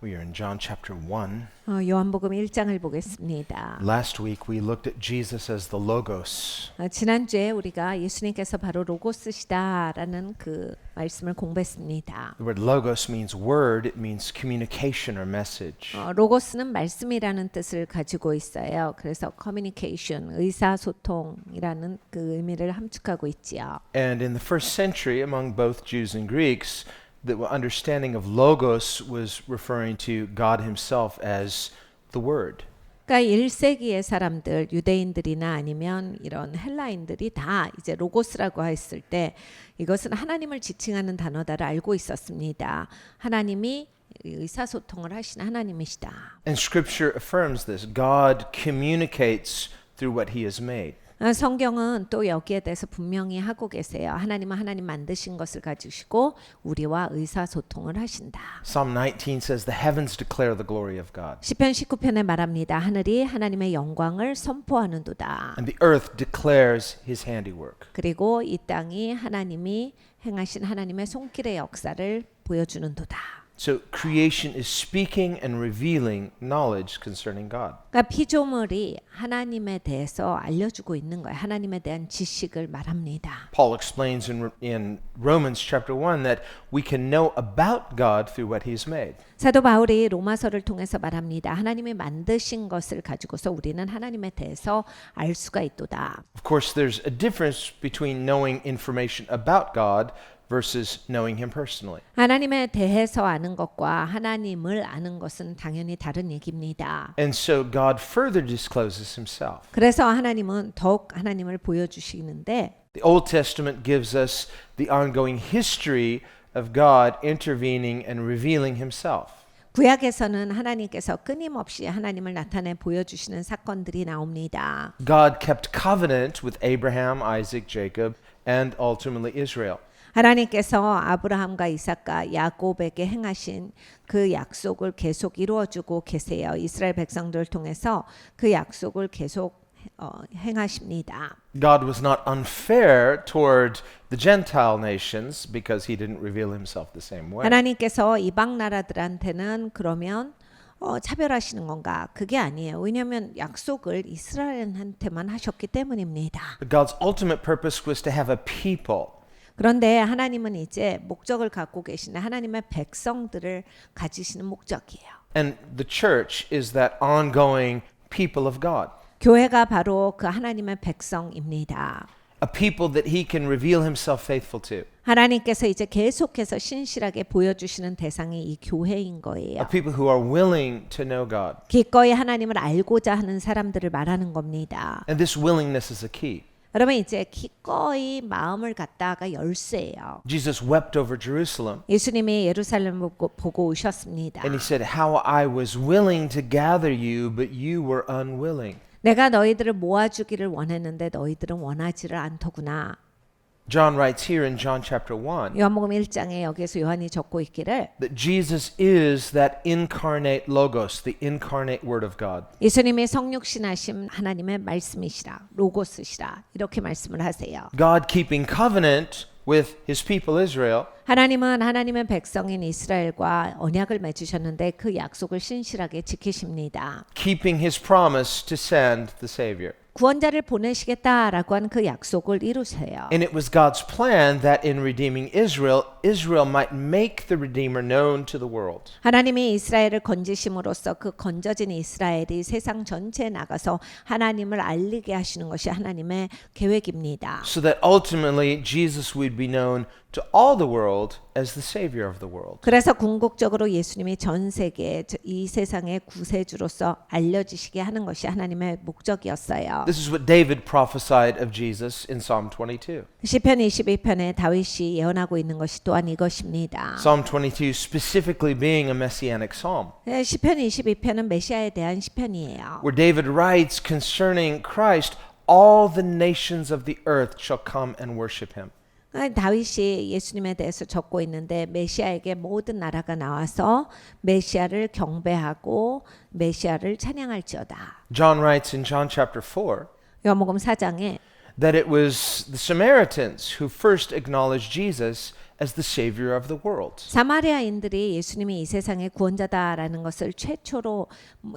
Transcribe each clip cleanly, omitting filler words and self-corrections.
We are in John chapter 1. 요한복음 1장을 보겠습니다. Last week we looked at Jesus as the Logos. 지난주에 우리가 예수님께서 바로 로고스시다라는 그 말씀을 공부했습니다. The word Logos means word, it means communication or message. 로고스는 말씀이라는 뜻을 가지고 있어요. 그래서 communication, 의사소통이라는 그 의미를 함축하고 있지요. And in the first century among both Jews and Greeks, the understanding of Logos was referring to God himself as the Word. 그러니까 1세기의 사람들, 유대인들이나 아니면 이런 헬라인들이 다 이제 로고스라고 했을 때 이것은 하나님을 지칭하는 단어다를 알고 있었습니다. 하나님이 의사소통을 하시는 하나님이시다. And Scripture affirms this. God communicates through what he has made. 성경은 또 여기에 대해서 분명히 하고 계세요. 하나님은 하나님 만드신 것을 가지시고 우리와 의사소통을 하신다. Psalm 19 says the heavens declare the glory of God. 시편 19편에 말합니다. 하늘이 하나님의 영광을 선포하는도다. And the earth declares his handiwork. 그리고 이 땅이 하나님이 행하신 하나님의 손길의 역사를 보여주는도다. So creation is speaking and revealing knowledge concerning God. 그러니까 피조물이 하나님에 대해서 알려주고 있는 거예요. 하나님에 대한 지식을 말합니다. Paul explains in Romans chapter 1 that we can know about God through what he's made. 사도 바울이 로마서를 통해서 말합니다. 하나님이 만드신 것을 가지고서 우리는 하나님에 대해서 알 수가 있도다. Of course, there's a difference between knowing information about God versus knowing him personally. 하나님에 대해서 아는 것과 하나님을 아는 것은 당연히 다른 얘기입니다. And so God further discloses himself. 그래서 하나님은 더욱 하나님을 보여주시는데 The Old Testament gives us the ongoing history of God intervening and revealing himself. 구약에서는 하나님께서 끊임없이 하나님을 나타내 보여주시는 사건들이 나옵니다. God kept covenant with Abraham, Isaac, Jacob, and ultimately Israel. 하나님께서 아브라함과 이삭과 야곱에게 행하신 그 약속을 계속 이루어주고 계세요. 이스라엘 백성들을 통해서 그 약속을 계속 행하십니다. God was not unfair toward the Gentile nations because he didn't reveal himself the same way. 하나님께서 이방 나라들한테는 그러면 차별하시는 건가? 그게 아니에요. 왜냐하면 약속을 이스라엘한테만 하셨기 때문입니다. But God's ultimate purpose was to have a people. 그런데 하나님은 이제 목적을 갖고 계시는 하나님의 백성들을 가지시는 목적이에요. And the church is that ongoing people of God. 교회가 바로 그 하나님의 백성입니다. A people that he can reveal himself faithful to. 하나님께서 이제 계속해서 신실하게 보여주시는 대상이 이 교회인 거예요. A people who are willing to know God. 기꺼이 하나님을 알고자 하는 사람들을 말하는 겁니다. And this willingness is a key. 여러분 이제 기꺼이 마음을 갖다가 열쇠예요. Jesus wept over Jerusalem. 예수님이 예루살렘을 보고 오셨습니다. And he said, how I was willing to gather you, but you were unwilling. 내가 너희들을 모아주기를 원했는데 너희들은 원하지를 않더구나. John writes here in John chapter 1 요한복음 1장에 여기서 요한이 적고 있기를 that Jesus is that incarnate logos, the incarnate word of God. 예수님이 성육신하신 하나님의 말씀이시라, 로고스시라 이렇게 말씀을 하세요. God keeping covenant with his people Israel. 하나님은 하나님의 백성인 이스라엘과 언약을 맺으셨는데 그 약속을 신실하게 지키십니다. Keeping his promise to send the Savior. 구원자를 보내시겠다라고 한 그 약속을 이루세요. And it was God's plan that in redeeming Israel, Israel might make the Redeemer known to the world. 하나님이 이스라엘을 건지심으로써 그 건져진 이스라엘이 세상 전체에 나가서 하나님을 알리게 하시는 것이 하나님의 계획입니다. So that ultimately Jesus would be known to all the world as the Savior of the world. 그래서 궁극적으로 예수님이 전 세계 이 세상의 구세주로서 알려지시게 하는 것이 하나님의 목적이었어요. This is what David prophesied of Jesus in Psalm 22. 시편 22편에 다윗이 예언하고 있는 것이 또한 이것입니다. Psalm 22 specifically being a messianic psalm, 시편 22편은 메시아에 대한 시편이에요. where David writes concerning Christ, all the nations of the earth shall come and worship him. 다윗이 예수님에 대해서 적고 있는데 메시아에게 모든 나라가 나와서 메시아를 경배하고 메시아를 찬양할지어다. John writes in John chapter 4 요한복음 4장에 that it was the Samaritans who first acknowledged Jesus as the Savior of the world. 사마리아인들이 예수님이 이 세상의 구원자다라는 것을 최초로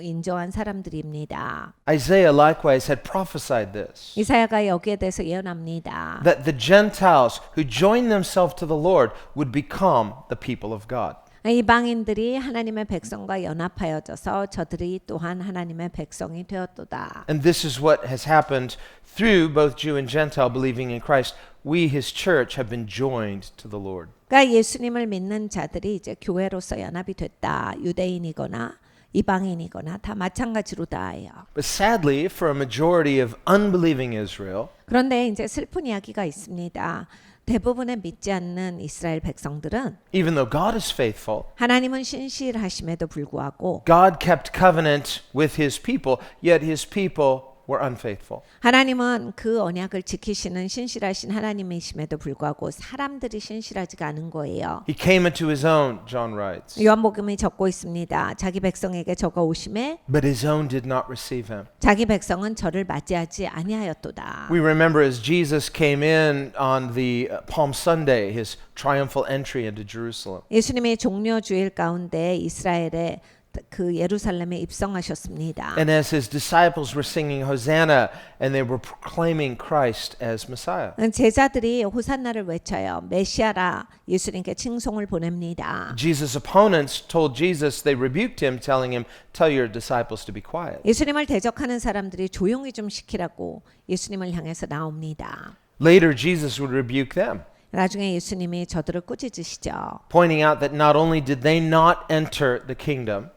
인정한 사람들입니다. Isaiah likewise had prophesied this, 이사야가 여기에 대해서 예언합니다. that the Gentiles who joined themselves to the Lord would become the people of God. 이방인들이 하나님의 백성과 연합하여져서 저들이 또한 하나님의 백성이 되었도다. And this is what has happened through both Jew and Gentile believing in Christ. We, His church, have been joined to the Lord. 그러니까 예수님을 믿는 자들이 이제 교회로서 연합이 됐다. 유대인이거나 이방인이거나 다 마찬가지로다예요. But sadly, for a majority of unbelieving Israel, 그런데 이제 슬픈 이야기가 있습니다. 대부분의 믿지 않는 이스라엘 백성들은 even though God is faithful, 하나님은 신실하심에도 불구하고 God kept covenant with His people, yet His people were unfaithful. 하나님은 그 언약을 지키시는 신실하신 하나님이심에도 불구하고 사람들이 신실하지가 않은 거예요. He came into His own, John writes, 요한복음이 적고 있습니다. 자기 백성에게 적어 오심에 but His own did not receive Him. 자기 백성은 저를 맞이하지 아니하였도다. We remember as Jesus came in on the Palm Sunday, His triumphal entry into Jerusalem. 예수님의 종려 주일 가운데 이스라엘에 그 예루살렘에 입성하셨습니다. And as His disciples were singing Hosanna and they were proclaiming Christ as Messiah. 제자들이 호산나를 외쳐요. 메시아라 예수님께 칭송을 보냅니다. Jesus' opponents told Jesus, they rebuked Him, telling Him, tell your disciples to be quiet. 예수님을 대적하는 사람들이 조용히 좀 시키라고 예수님을 향해서 나옵니다. Later, Jesus would rebuke them, 나중에 예수님이 저들을 꾸짖으시죠. pointing out that not only did they not enter the kingdom,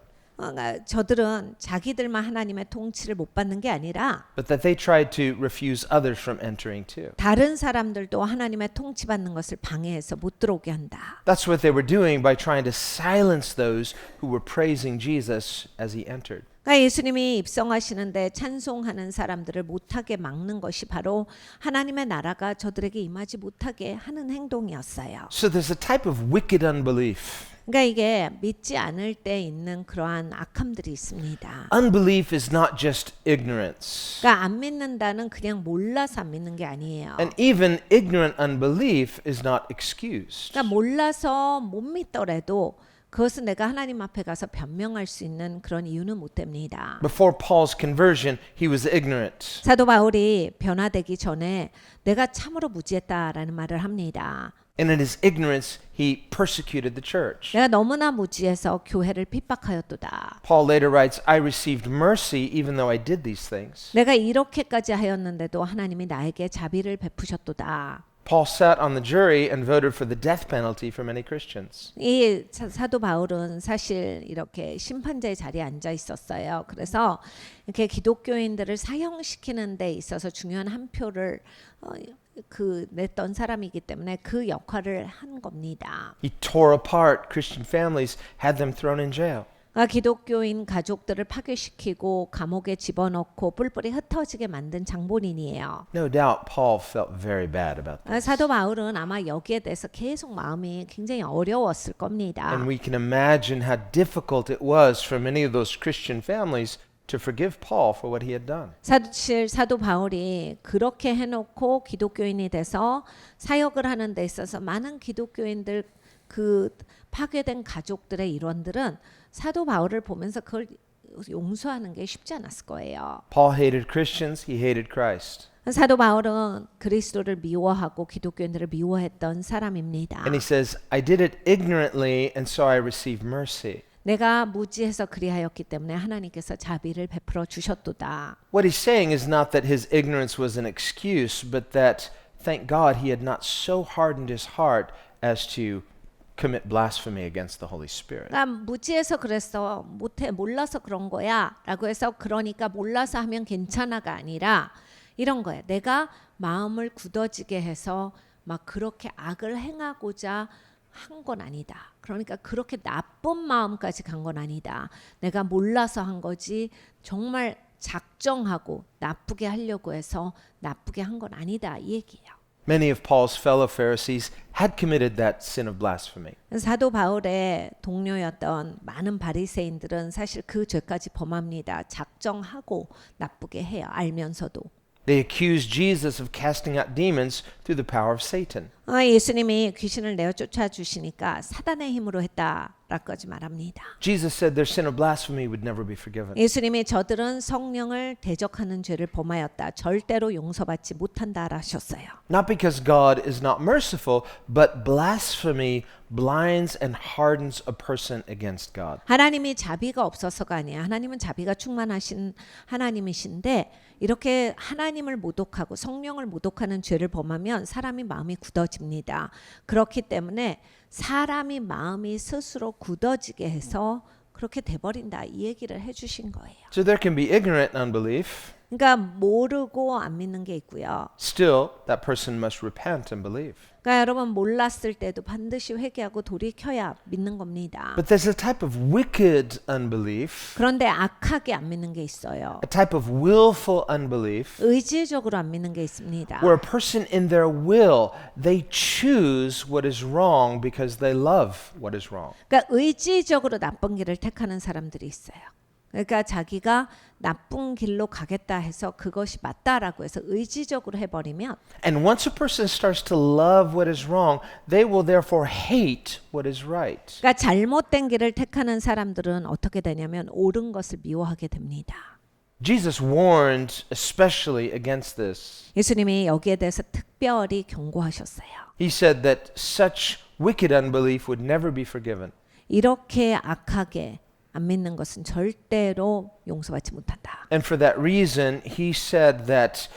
저들은 자기들만 하나님의 통치를 못 받는 게 아니라 but that they tried to refuse others from entering too. 다른 사람들도 하나님의 통치받는 것을 방해해서 못 들어오게 한다. That's what they were doing by trying to silence those who were praising Jesus as He entered. 그러니까 예수님이 입성하시는데 찬송하는 사람들을 못하게 막는 것이 바로 하나님의 나라가 저들에게 임하지 못하게 하는 행동이었어요. So there's a type of wicked unbelief. 그러니까 이게 믿지 않을 때 있는 그러한 악함들이 있습니다. Unbelief is not just ignorance. 그러니까 안 믿는다는 그냥 몰라서 안 믿는 게 아니에요. And even ignorant unbelief is not excused. 그러니까 몰라서 못 믿더라도 그것은 내가 하나님 앞에 가서 변명할 수 있는 그런 이유는 못 됩니다. Before Paul's conversion, he was ignorant. 사도 바울이 변화되기 전에 내가 참으로 무지했다라는 말을 합니다. And in his ignorance, he persecuted the church. 내가 너무나 무지해서 교회를 핍박하였도다. Paul later writes, I received mercy even though I did these things. 내가 이렇게까지 하였는데도 하나님이 나에게 자비를 베푸셨도다. Paul sat on the jury and voted for the death penalty for many Christians. 이 사도 바울은 사실 이렇게 심판자의 자리에 앉아 있었어요. 그래서 이렇게 기독교인들을 사형시키는 데 있어서 중요한 한 표를 냈던 사람이기 때문에 그 역할을 한 겁니다. He tore apart Christian families, had them thrown in jail. 기독교인 가족들을 파괴시키고 감옥에 집어넣고 뿔뿔이 흩어지게 만든 장본인이에요. No doubt Paul felt very bad about this. 사도 바울은 아마 여기에 대해서 계속 마음이 굉장히 어려웠을 겁니다. And we can imagine how difficult it was for many of those Christian families to forgive Paul for what he had done. 사실 사도 바울이 그렇게 해놓고 기독교인이 돼서 사역을 하는 데 있어서 많은 기독교인들 그 파괴된 가족들의 일원들은 사도 바울을 보면서 그걸 용서하는 게 쉽지 않았을 거예요. Paul hated Christians, he hated Christ. 사도 바울은 그리스도를 미워하고 기독교인들을 미워했던 사람입니다. And he says, I did it ignorantly and so I received mercy. 내가 무지해서 그리하였기 때문에 하나님께서 자비를 베풀어 주셨도다. What he's saying is not that his ignorance was an excuse, but that, thank God, he had not so hardened his heart as to commit blasphemy against the Holy Spirit. 난 무지해서 그랬어. 몰라서 그런 거야. 라고 해서 그러니까 몰라서 하면 괜찮아가 아니라 이런 거야. 내가 마음을 굳어지게 해서 막 그렇게 악을 행하고자 한 건 아니다. 그러니까 그렇게 나쁜 마음까지 간 건 아니다. 내가 몰라서 한 거지 정말 작정하고 나쁘게 하려고 해서 나쁘게 한 건 아니다. 이 얘기예요. Many of Paul's fellow Pharisees had committed that sin of blasphemy. 사도 바울의 동료였던 많은 바리새인들은 사실 그 죄까지 범합니다. 작정하고 나쁘게 해요. 알면서도. They accused Jesus of casting out demons through the power of Satan. 예수님이 귀신을 내어 쫓아주시니까 사단의 힘으로 했다라고까지 말합니다. Jesus said their sin of blasphemy would never be forgiven. 예수님이 저들은 성령을 대적하는 죄를 범하였다. 절대로 용서받지 못한다라 하셨어요. Not because God is not merciful, but blasphemy blinds and hardens a person against God. 하나님이 자비가 없어서가 아니에요. 하나님은 자비가 충만하신 하나님이신데 이렇게 하나님을 모독하고 성령을 모독하는 죄를 범하면 사람이 마음이 굳어집니다. 그렇기 때문에 사람이 마음이 스스로 굳어지게 해서 그렇게 돼버린다 이 얘기를 해주신 거예요. So there can be ignorant unbelief. 그러니까 모르고 안 믿는 게 있고요. Still, that person must repent and believe. 그러니까 여러분 몰랐을 때도 반드시 회개하고 돌이켜야 믿는 겁니다. But there's a type of wicked unbelief, 그런데 악하게 안 믿는 게 있어요. a type of willful unbelief, 의지적으로 안 믿는 게 있습니다. where a person in their will, they choose what is wrong because they love what is wrong. 그러니까 의지적으로 나쁜 길을 택하는 사람들이 있어요. 그러니까 자기가 나쁜 길로 가겠다 해서 그것이 맞다라고 해서 의지적으로 해버리면 And once a person starts to love what is wrong, they will therefore hate what is right. 그러니까 잘못된 길을 택하는 사람들은 어떻게 되냐면 옳은 것을 미워하게 됩니다. Jesus warned especially against this. 예수님이 여기에 대해서 특별히 경고하셨어요. He said that such wicked unbelief would never be forgiven. 이렇게 악하게 안 믿는 것은 절대로 용서받지 못한다. And for that reason, he said that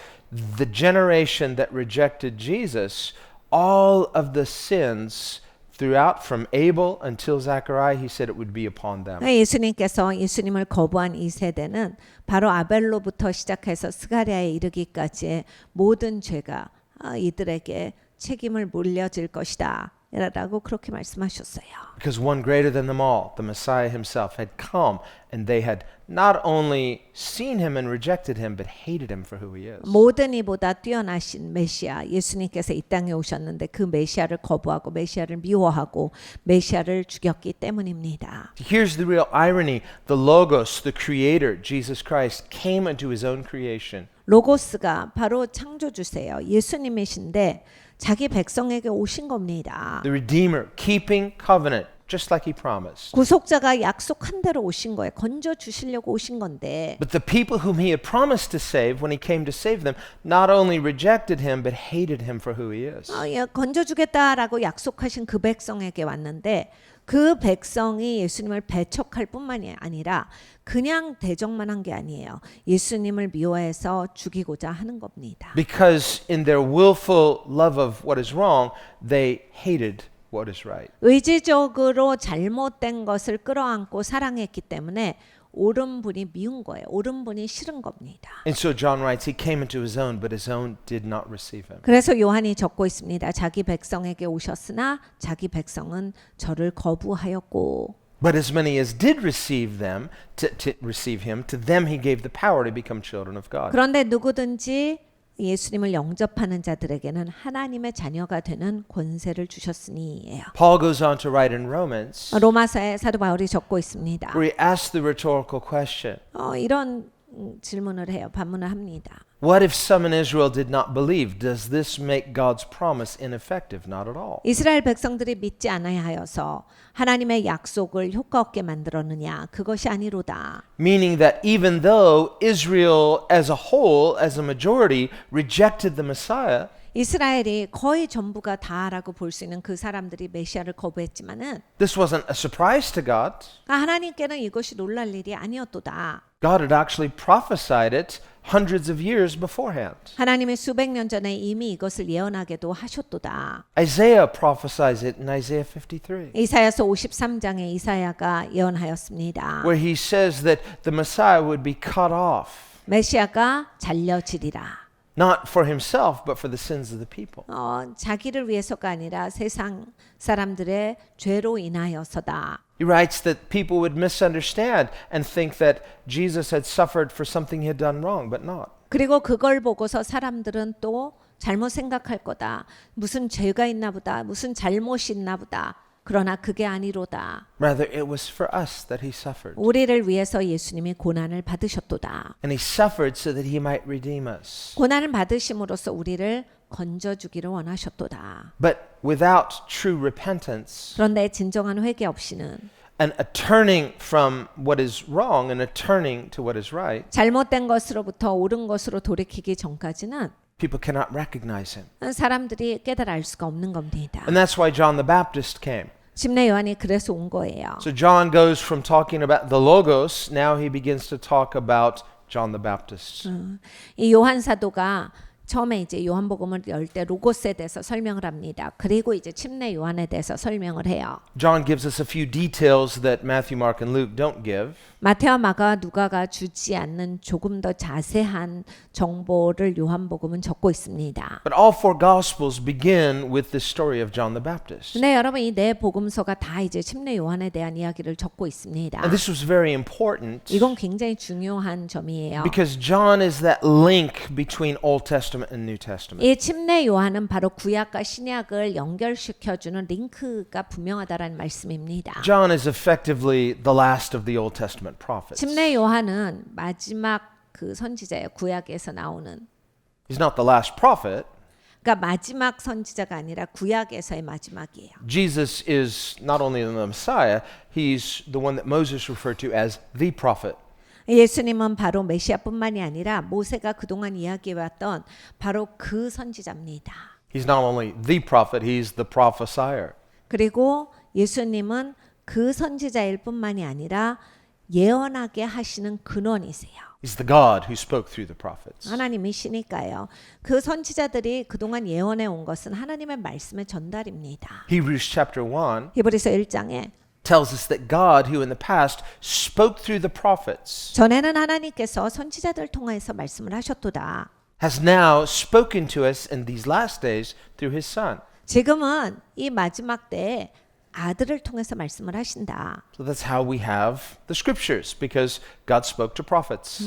the generation that rejected Jesus, all of the sins throughout from Abel until Zechariah, he said it would be upon them. 예수님께서 예수님을 거부한 이 세대는 바로 아벨로부터 시작해서 스가랴에 이르기까지의 모든 죄가 이들에게 책임을 물려질 것이다. 라고 그렇게 말씀하셨어요. Because one greater than them all, the Messiah himself, had come and they had not only seen him and rejected him, but hated him for who he is. 모든 이보다 뛰어나신 메시아 예수님께서 이 땅에 오셨는데 그 메시아를 거부하고 메시아를 미워하고 메시아를 죽였기 때문입니다. Here's the real irony. The Logos, the Creator, Jesus Christ, came into his own creation. 로고스가 바로 창조주세요. 예수님이신데 자기 백성에게 오신 겁니다. The Redeemer, keeping covenant, just like he promised. 구속자가 약속한 대로 오신 거예요. 건져 주시려고 오신 건데 But the people whom he had promised to save, when he came to save them, not only rejected him, but hated him for who he is. 건져 주겠다라고 약속하신 그 백성에게 왔는데 그 백성이 예수님을 배척할 뿐만이 아니라 그냥 대적만 한 게 아니에요. 예수님을 미워해서 죽이고자 하는 겁니다. Because in their willful love of what is wrong, they hated what is right. 의지적으로 잘못된 것을 끌어안고 사랑했기 때문에 옳은 분이 미운 거예요. 옳은 분이 싫은 겁니다. And so John writes, he came into his own, but his own did not receive him. 그래서 요한이 적고 있습니다. 자기 백성에게 오셨으나 자기 백성은 저를 거부하였고 But as many as did receive them, to receive him, to them he gave the power to become children of God. 그런데 누구든지 예수님을 영접하는 자들에게는 하나님의 자녀가 되는 권세를 주셨으니예요. Paul goes on to write in Romans, 로마서에 사도 바울이 적고 있습니다. where he asks the rhetorical question, 이런 질문을 해요. 반문을 합니다. what if some in Israel did not believe? Does this make God's promise ineffective? Not at all. 이스라엘 백성들이 믿지 않아야 하여서 하나님의 약속을 효과 없게 만들었느냐? 그것이 아니로다. Meaning that even though Israel as a whole, as a majority, rejected the Messiah, 이스라엘이 거의 전부가 다라고 볼 수 있는 그 사람들이 메시아를 거부했지만은 this wasn't a surprise to God. 하나님께는 이것이 놀랄 일이 아니었도다. God had actually prophesied it hundreds of years beforehand. 하나님의 수백 년 전에 이미 이것을 예언하게도 하셨도다. Isaiah prophesies it in Isaiah 53, 이사야서 53장에 이사야가 예언하였습니다. where he says that the Messiah would be cut off, 메시아가 잘려지리라. not for himself, but for the sins of the people. 자기를 위해서가 아니라 세상 사람들의 죄로 인하여서다. He writes that people would misunderstand and think that Jesus had suffered for something he had done wrong, but not. 그리고 그걸 보고서 사람들은 또 잘못 생각할 거다. 무슨 죄가 있나 보다. 무슨 잘못이 있나 보다. 그러나 그게 아니로다. Rather, it was for us that he suffered. 우리를 위해서 예수님이 고난을 받으셨도다. And he suffered so that he might redeem us. 고난을 받으심으로써 우리를 건져주기를 원하셨도다. But without true repentance, 그런데 진정한 회개 없이는 and a turning from what is wrong and a turning to what is right, 잘못된 것으로부터 옳은 것으로 돌이키기 전까지는 people cannot recognize him. 사람들이 깨달아 알 수가 없는 겁니다. And that's why John the Baptist came. 침례 요한이 그래서 온 거예요. So John goes from talking about the Logos, now he begins to talk about John the Baptist. 이 요한 사도가 처음에 이제 요한복음을 열 때 로고스에 대해서 설명을 합니다. 그리고 이제 침례 요한에 대해서 설명을 해요. John gives us a few details that Matthew, Mark, and Luke don't give. 마태와 마가 누가가 주지 않는 조금 더 자세한 정보를 요한복음은 적고 있습니다. But all four Gospels begin with the story of John the Baptist. 근데 여러분 이 네 복음서가 다 이제 침례 요한에 대한 이야기를 적고 있습니다. And this was very important 이건 굉장히 중요한 점이에요. because John is that link between Old Testament and New Testament. 이 침례 요한은 바로 구약과 신약을 연결시켜주는 링크가 분명하다라는 말씀입니다. John is effectively the last of the Old Testament prophets. 침례 요한은 마지막 그 선지자예요. 구약에서 나오는. He's not the last prophet. 그러니까 마지막 선지자가 아니라 구약에서의 마지막이에요. Jesus is not only the Messiah, he's the one that Moses referred to as the prophet. 예수님은 바로 메시아뿐만이 아니라 모세가 그동안 이야기해왔던 바로 그 선지자입니다. He's not only the prophet, he's the prophesier. 그리고 예수님은 그 선지자일 뿐만이 아니라 예언하게 하시는 근원이세요. He's the God who spoke through the prophets. 하나님이시니까요. 그 선지자들이 그동안 예언해 온 것은 하나님의 말씀의 전달입니다. Hebrews chapter 1 히브리서 1장에 tells us that God, who in the past spoke through the prophets, 전에는 하나님께서 선지자들을 통해서 말씀을 하셨도다. has now spoken to us in these last days through his Son. 지금은 이 마지막 때에 아들을 통해서 말씀을 하신다. So that's how we have the scriptures, because God spoke to prophets.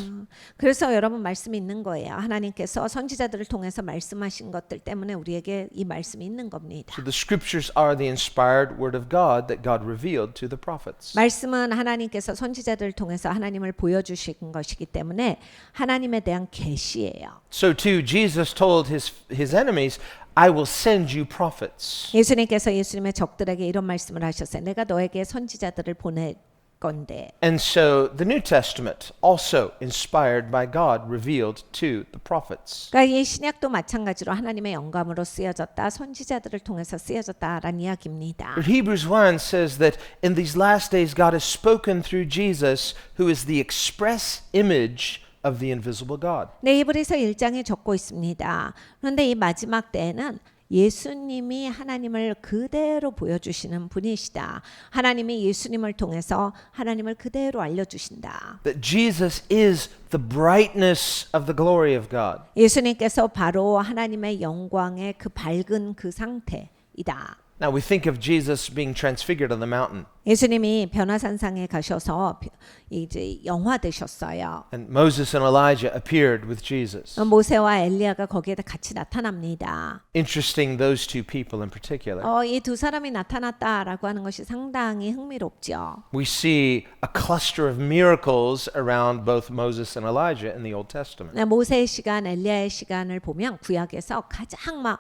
그래서 여러분 말씀이 있는 거예요. 하나님께서 선지자들을 통해서 말씀하신 것들 때문에 우리에게 이 말씀이 있는 겁니다. So the scriptures are the inspired word of God that God revealed to the prophets. 말씀은 하나님께서 선지자들을 통해서 하나님을 보여주신 것이기 때문에 하나님에 대한 계시예요. So too, Jesus told his enemies, I will send you prophets. 예수님께서 예수님의 적들에게 이런 말씀을 하셨어요. 내가 너에게 선지자들을 보낼 건데. And so the New Testament, also inspired by God, revealed to the prophets. 그러니까 이 신약도 마찬가지로 하나님의 영감으로 쓰여졌다. 선지자들을 통해서 쓰여졌다라는 이야기입니다. But Hebrews 1 says that in these last days God has spoken through Jesus, who is the express image of the invisible God. 네, 히브리서 1장에 적고 있습니다. 그런데 이 마지막 때에는 예수님이 하나님을 그대로 보여주시는 분이시다. 하나님이 예수님을 통해서 하나님을 그대로 알려주신다. That Jesus is the brightness of the glory of God. 예수님께서 바로 하나님의 영광의 그 밝은 그 상태이다. Now we think of Jesus being transfigured on the mountain. 예수님이 변화산상에 가셔서 이제 영화되셨어요. And Moses and Elijah appeared with Jesus. 모세와 엘리야가 거기에 같이 나타납니다. Interesting, those two people in particular. 이 두 사람이 나타났다라고 하는 것이 상당히 흥미롭죠. We see a cluster of miracles around both Moses and Elijah in the Old Testament. 모세의 시간, 엘리야의 시간을 보면 구약에서 가장 막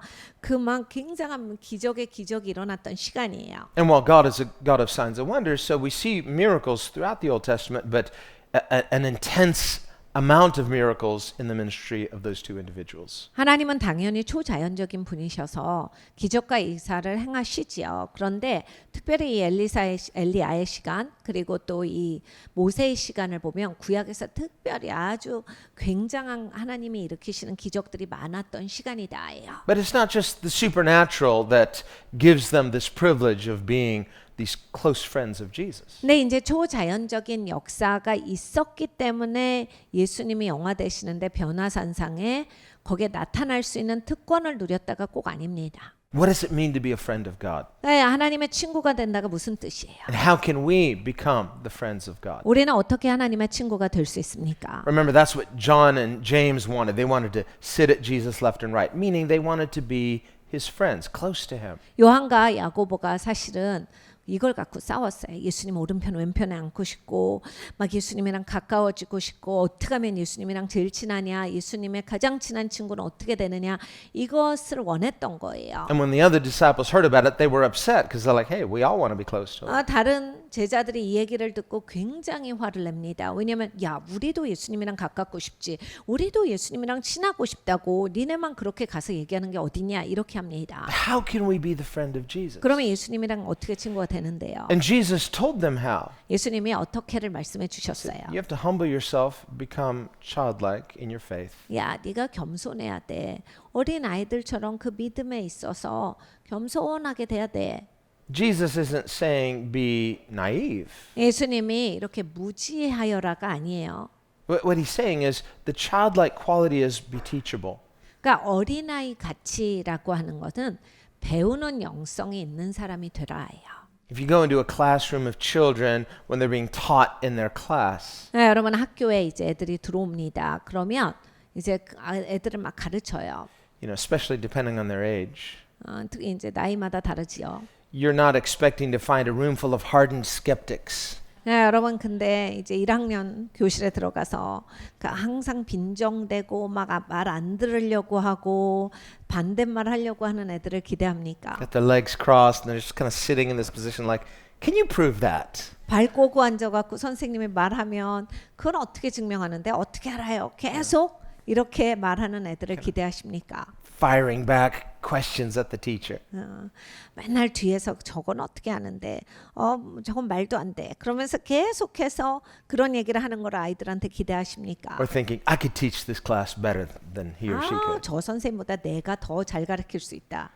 굉장한 기적의 기적이 일어났던 시간이에요. And while God is a God of signs and wonders, so we see miracles throughout the Old Testament, but an intense amount of miracles in the ministry of those two individuals. 하나님은 당연히 초자연적인 분이셔서 기적과 이사를 행하시지요. 그런데 특별히 이 엘리야의 시간 그리고 또 이 모세의 시간을 보면 구약에서 특별히 아주 굉장한 하나님이 일으키시는 기적들이 많았던 시간이다예요. But it's not just the supernatural that gives them this privilege of being these close friends of Jesus. 근데 이제 초자연적인 역사가 있었기 때문에 예수님이 영화되시는데 변화산상에 거기에 나타날 수 있는 특권을 누렸다가 꼭 아닙니다. What does it mean to be a friend of God? 네, 하나님의 친구가 된다가 무슨 뜻이에요? And how can we become the friends of God? 우리는 어떻게 하나님의 친구가 될 수 있습니까? Remember, that's what John and James wanted. They wanted to sit at Jesus' left and right, meaning they wanted to be his friends, close to him. 요한과 야고보가 사실은 이걸 갖고 싸웠어요. 예수님 오른편 왼편에 앉고 싶고 막 예수님이랑 가까워지고 싶고 어떻게 하면 예수님이랑 제일 친하냐, 예수님의 가장 친한 친구는 어떻게 되느냐, 이것을 원했던 거예요. And when the other disciples heard about it, they were upset because they're like, hey, we all want to be close to him. 다른 제자들이 이 얘기를 듣고 굉장히 화를 냅니다. 왜냐하면 야, 우리도 예수님이랑 가깝고 싶지, 우리도 예수님이랑 친하고 싶다고 니네만 그렇게 가서 얘기하는 게 어디냐, 이렇게 합니다. How can we be the friend of Jesus? 그러면 예수님이랑 어떻게 친구가 되는데요? And Jesus told them how. 예수님이 어떻게를 말씀해 주셨어요. You have to humble yourself, become childlike in your faith. 야, 네가 겸손해야 돼. 어린 아이들처럼 그 믿음에 있어서 겸손하게 돼야 돼. Jesus isn't saying be naive. 예수님이 이렇게 무지하여라가 아니에요. What he's saying is the childlike quality is be teachable. 그러니까 어린아이 가치라고 하는 것은 배우는 영성이 있는 사람이 되라예요. If you go into a classroom of children when they're being taught in their class, 네, 여러분 학교에 이제 애들이 들어옵니다. 그러면 이제 애들을 막 가르쳐요. especially depending on their age, 특히 이제 나이마다 다르지요. you're not expecting to find a room full of hardened skeptics. 네, 여러분 근데 이제 1학년 교실에 들어가서 항상 빈정대고 막 말 안 들으려고 하고 반대말 하려고 하는 애들을 기대합니까? Got their legs crossed and they're just kind of sitting in this position like, can you prove that? 발 꼬고 앉아갖고 선생님이 말하면 그건 어떻게 증명하는데 어떻게 알아요? 계속 이렇게 말하는 애들을 기대하십니까? Firing back questions at the teacher. 맨날 뒤에서 저건 어떻게 하는데 저건 말도 안 돼. 그러면서 계속해서 그런 얘기를 하는 걸 아이들한테 기대하십니까? Or thinking, I could teach this class better than he or she could. 저 선생님보다 내가 더 잘 가르칠 수 있다.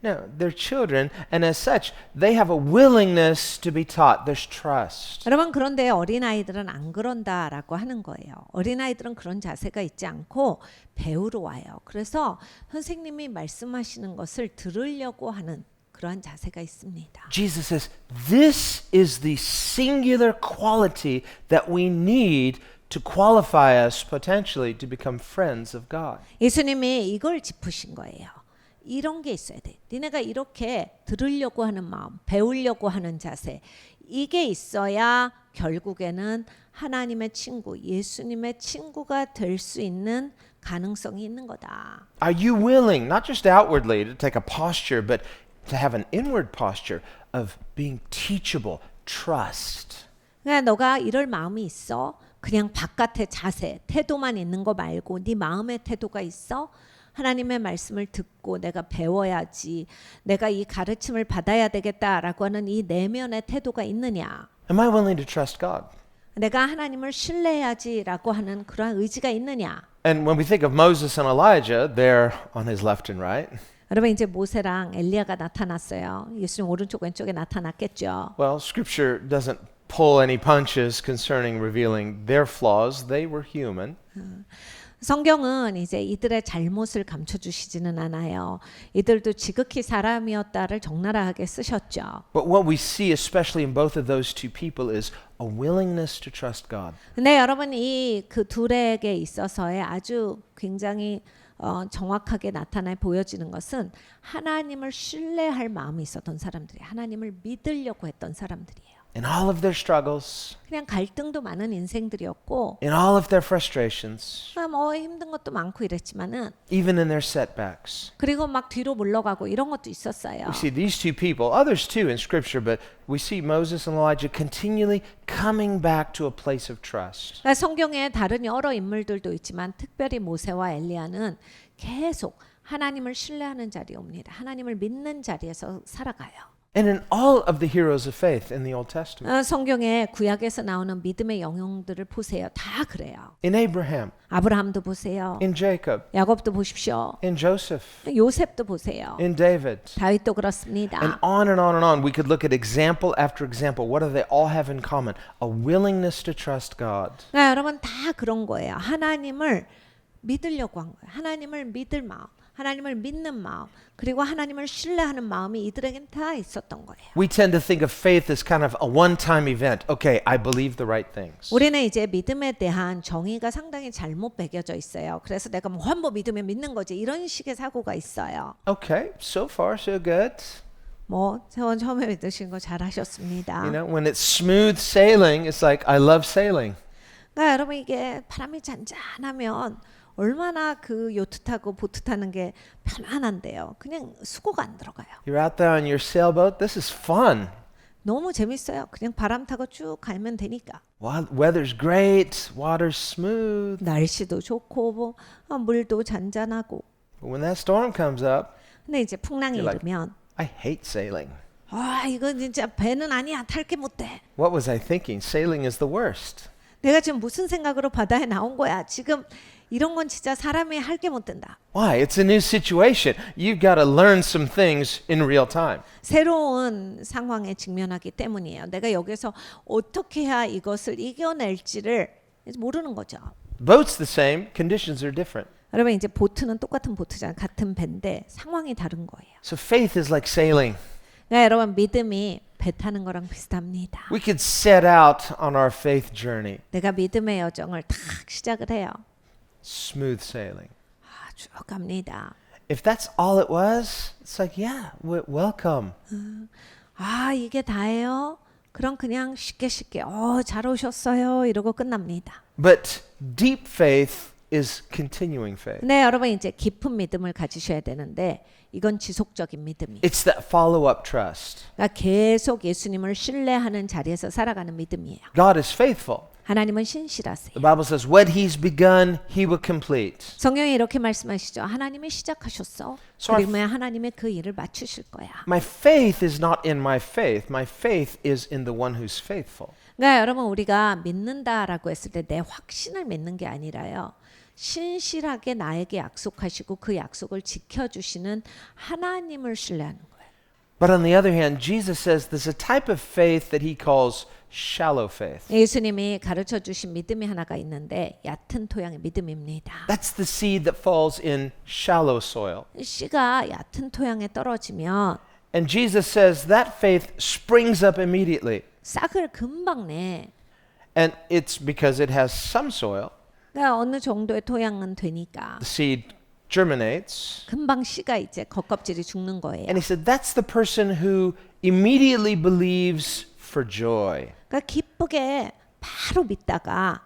No, they're children, and as such, they have a willingness to be taught. There's trust. 여러분 그런데 어린아이들은 안 그런다라고 하는 거예요. 어린아이들은 그런 자세가 있지 않고 배우러 와요. 그래서 선생님이 말씀하시는 것을 들으려고 하는 그러한 자세가 있습니다. Jesus says, this is the singular quality that we need to qualify us potentially to become friends of God. 예수님이 이걸 짚으신 거예요. 이런 게 있어야 돼. 니네가 이렇게 들으려고 하는 마음, 배우려고 하는 자세, 이게 있어야 결국에는 하나님의 친구, 예수님의 친구가 될 수 있는 가능성이 있는 거다. Are you willing, not just outwardly to take a posture, but to have an inward posture of being teachable, trust? 그러니까 너가 이럴 마음이 있어? 그냥 바깥의 자세, 태도만 있는 거 말고 네 마음의 태도가 있어? 하나님의 말씀을 듣고 내가 배워야지, 내가 이 가르침을 받아야 되겠다라고 하는 이 내면의 태도가 있느냐? Am I willing to trust God? 내가 하나님을 신뢰해야지라고 하는 그러한 의지가 있느냐? And when we think of Moses and Elijah, they're on his left and right. 여러분 이제 모세랑 엘리야가 나타났어요. 예수님 오른쪽 왼쪽에 나타났겠죠. Well, Scripture doesn't pull any punches concerning revealing their flaws. They were human. 성경은 이제 이들의 잘못을 감춰주시지는 않아요. 이들도 지극히 사람이었다를 적나라하게 쓰셨죠. But what we see, especially in both of those two people, is a willingness to trust God. 근데 여러분 이 그 둘에게 있어서의 아주 굉장히 정확하게 나타나 보여지는 것은 하나님을 신뢰할 마음이 있었던 사람들이, 하나님을 믿으려고 했던 사람들이에요. In all of their struggles, 그냥 갈등도 많은 인생들이었고, in all of their frustrations, 뭐 힘든 것도 많고 이랬지만은, even in their setbacks. 그리고 막 뒤로 물러가고 이런 것도 있었어요. We see these two people, others too in Scripture, but we see Moses and Elijah continually coming back to a place of trust. 그러니까 성경에 다른 여러 인물들도 있지만 특별히 모세와 엘리야는 계속 하나님을 신뢰하는 자리에 옵니다. 하나님을 믿는 자리에서 살아가요. And in all of the heroes of faith in the Old Testament, 성경에 구약에서 나오는 믿음의 영웅들을 보세요. 다 그래요. in Abraham, 아브라함도 보세요. in Jacob, 야곱도 보십시오. in Joseph, 요셉도 보세요. in David, 다윗도 그렇습니다. and on and on and on. We could look at example after example. What do they all have in common? A willingness to trust God. 여러분 다 그런 거예요. 하나님을 믿으려고 한 거예요. 하나님을 믿을 마음, 하나님을 믿는 마음, 그리고 하나님을 신뢰하는 마음이 이들에겐 다 있었던 거예요. We tend to think of faith as kind of a one-time event. Okay, I believe the right things. 우리는 이제 믿음에 대한 정의가 상당히 잘못 배겨져 있어요. 그래서 내가 뭐 한 번 믿으면 믿는 거지 이런 식의 사고가 있어요. Okay, so far so good. 처음에 믿으신 거 잘하셨습니다. You know, when it's smooth sailing, it's like, I love sailing. 그러니까 여러분 이게 바람이 잔잔하면 얼마나 그 요트 타고 보트 타는 게 편안한데요. 그냥 수고가 안 들어가요. You're out there on your sailboat. This is fun. 너무 재밌어요. 그냥 바람 타고 쭉 가면 되니까. Weather's great. Water's smooth. 날씨도 좋고 물도 잔잔하고. But when that storm comes up, 근데 이제 풍랑이 You're like- 일으면 I hate sailing. 이건 진짜 배는 아니야. 탈 게 못 돼. What was I thinking? Sailing is the worst. 내가 지금 무슨 생각으로 바다에 나온 거야. 지금 이런 건 진짜 사람이 할 게 못 된다. Why? It's a new situation. You've got to learn some things in real time. 새로운 상황에 직면하기 때문이에요. 내가 여기서 어떻게 해야 이것을 이겨낼지를 모르는 거죠. Boat's the same. Conditions are different. 여러분 이제 보트는 똑같은 보트잖아요. 같은 배인데 상황이 다른 거예요. So faith is like sailing. 그러니까 여러분 믿음이 배 타는 거랑 비슷합니다. We could set out on our faith journey. 내가 믿음의 여정을 탁 시작을 해요. Smooth sailing. 쭉 갑니다. If that's all it was, it's like, yeah, welcome. 이게 다예요? 그럼 그냥 쉽게 잘 오셨어요 이러고 끝납니다. But deep faith is continuing faith. 네, 여러분 이제 깊은 믿음을 가지셔야 되는데 이건 지속적인 믿음이에요. It's that follow-up trust. 그러니까 계속 예수님을 신뢰하는 자리에서 살아가는 믿음이에요. God is faithful. 하나님은 신실하세요. The Bible says, what he's begun, he will complete. 성경이 이렇게 말씀하시죠. 하나님이 시작하셨어. So our- 그러면 하나님의 그 일을 마치실 거야. My faith is not in my faith. My faith is in the one who's faithful. 그러니까 여러분 우리가 믿는다라고 했을 때 내 확신을 믿는 게 아니라요. 신실하게 나에게 약속하시고 그 약속을 지켜주시는 하나님을 신뢰하는 거예요. But on the other hand, Jesus says there's a type of faith that he calls shallow faith. 예수님이 가르쳐 주신 믿음이 하나가 있는데 얕은 토양의 믿음입니다. That's the seed that falls in shallow soil. 씨가 얕은 토양에 떨어지면 And Jesus says that faith springs up immediately. 싹을 금방 내. And it's because it has some soil. 그러니까 어느 정도의 토양은 되니까 The seed germinates. 금방 씨가 이제 겉껍질이 죽는 거예요. And he said that's the person who immediately believes for joy. 그러니까 기쁘게 바로 믿다가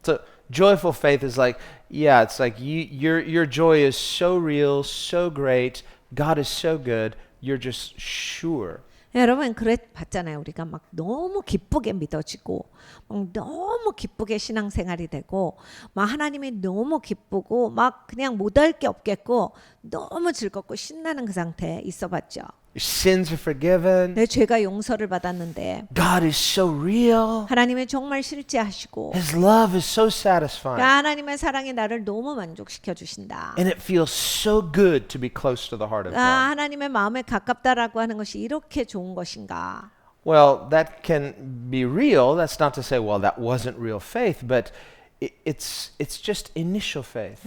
So joyful faith is like, yeah, it's like your joy is so real, so great. God is so good. You're just sure. 여러분 그래 봤잖아요. 우리가 막 너무 기쁘게 믿어지고 막 너무 기쁘게 신앙생활이 되고 막 하나님이 너무 기쁘고 막 그냥 못할 게 없겠고 너무 즐겁고 신나는 그 상태에 있어봤죠. Your sins are forgiven. 내 죄가 용서를 받았는데 God is so real. 하나님이 정말 실제하시고 His love is so satisfying. 하나님의 사랑이 나를 너무 만족시켜 주신다. And it feels so good to be close to the heart of God. 하나님의 마음에 가깝다라고 하는 것이 이렇게 좋은 것인가? Well, that can be real. That's not to say, well, that wasn't real faith, but it's just initial faith.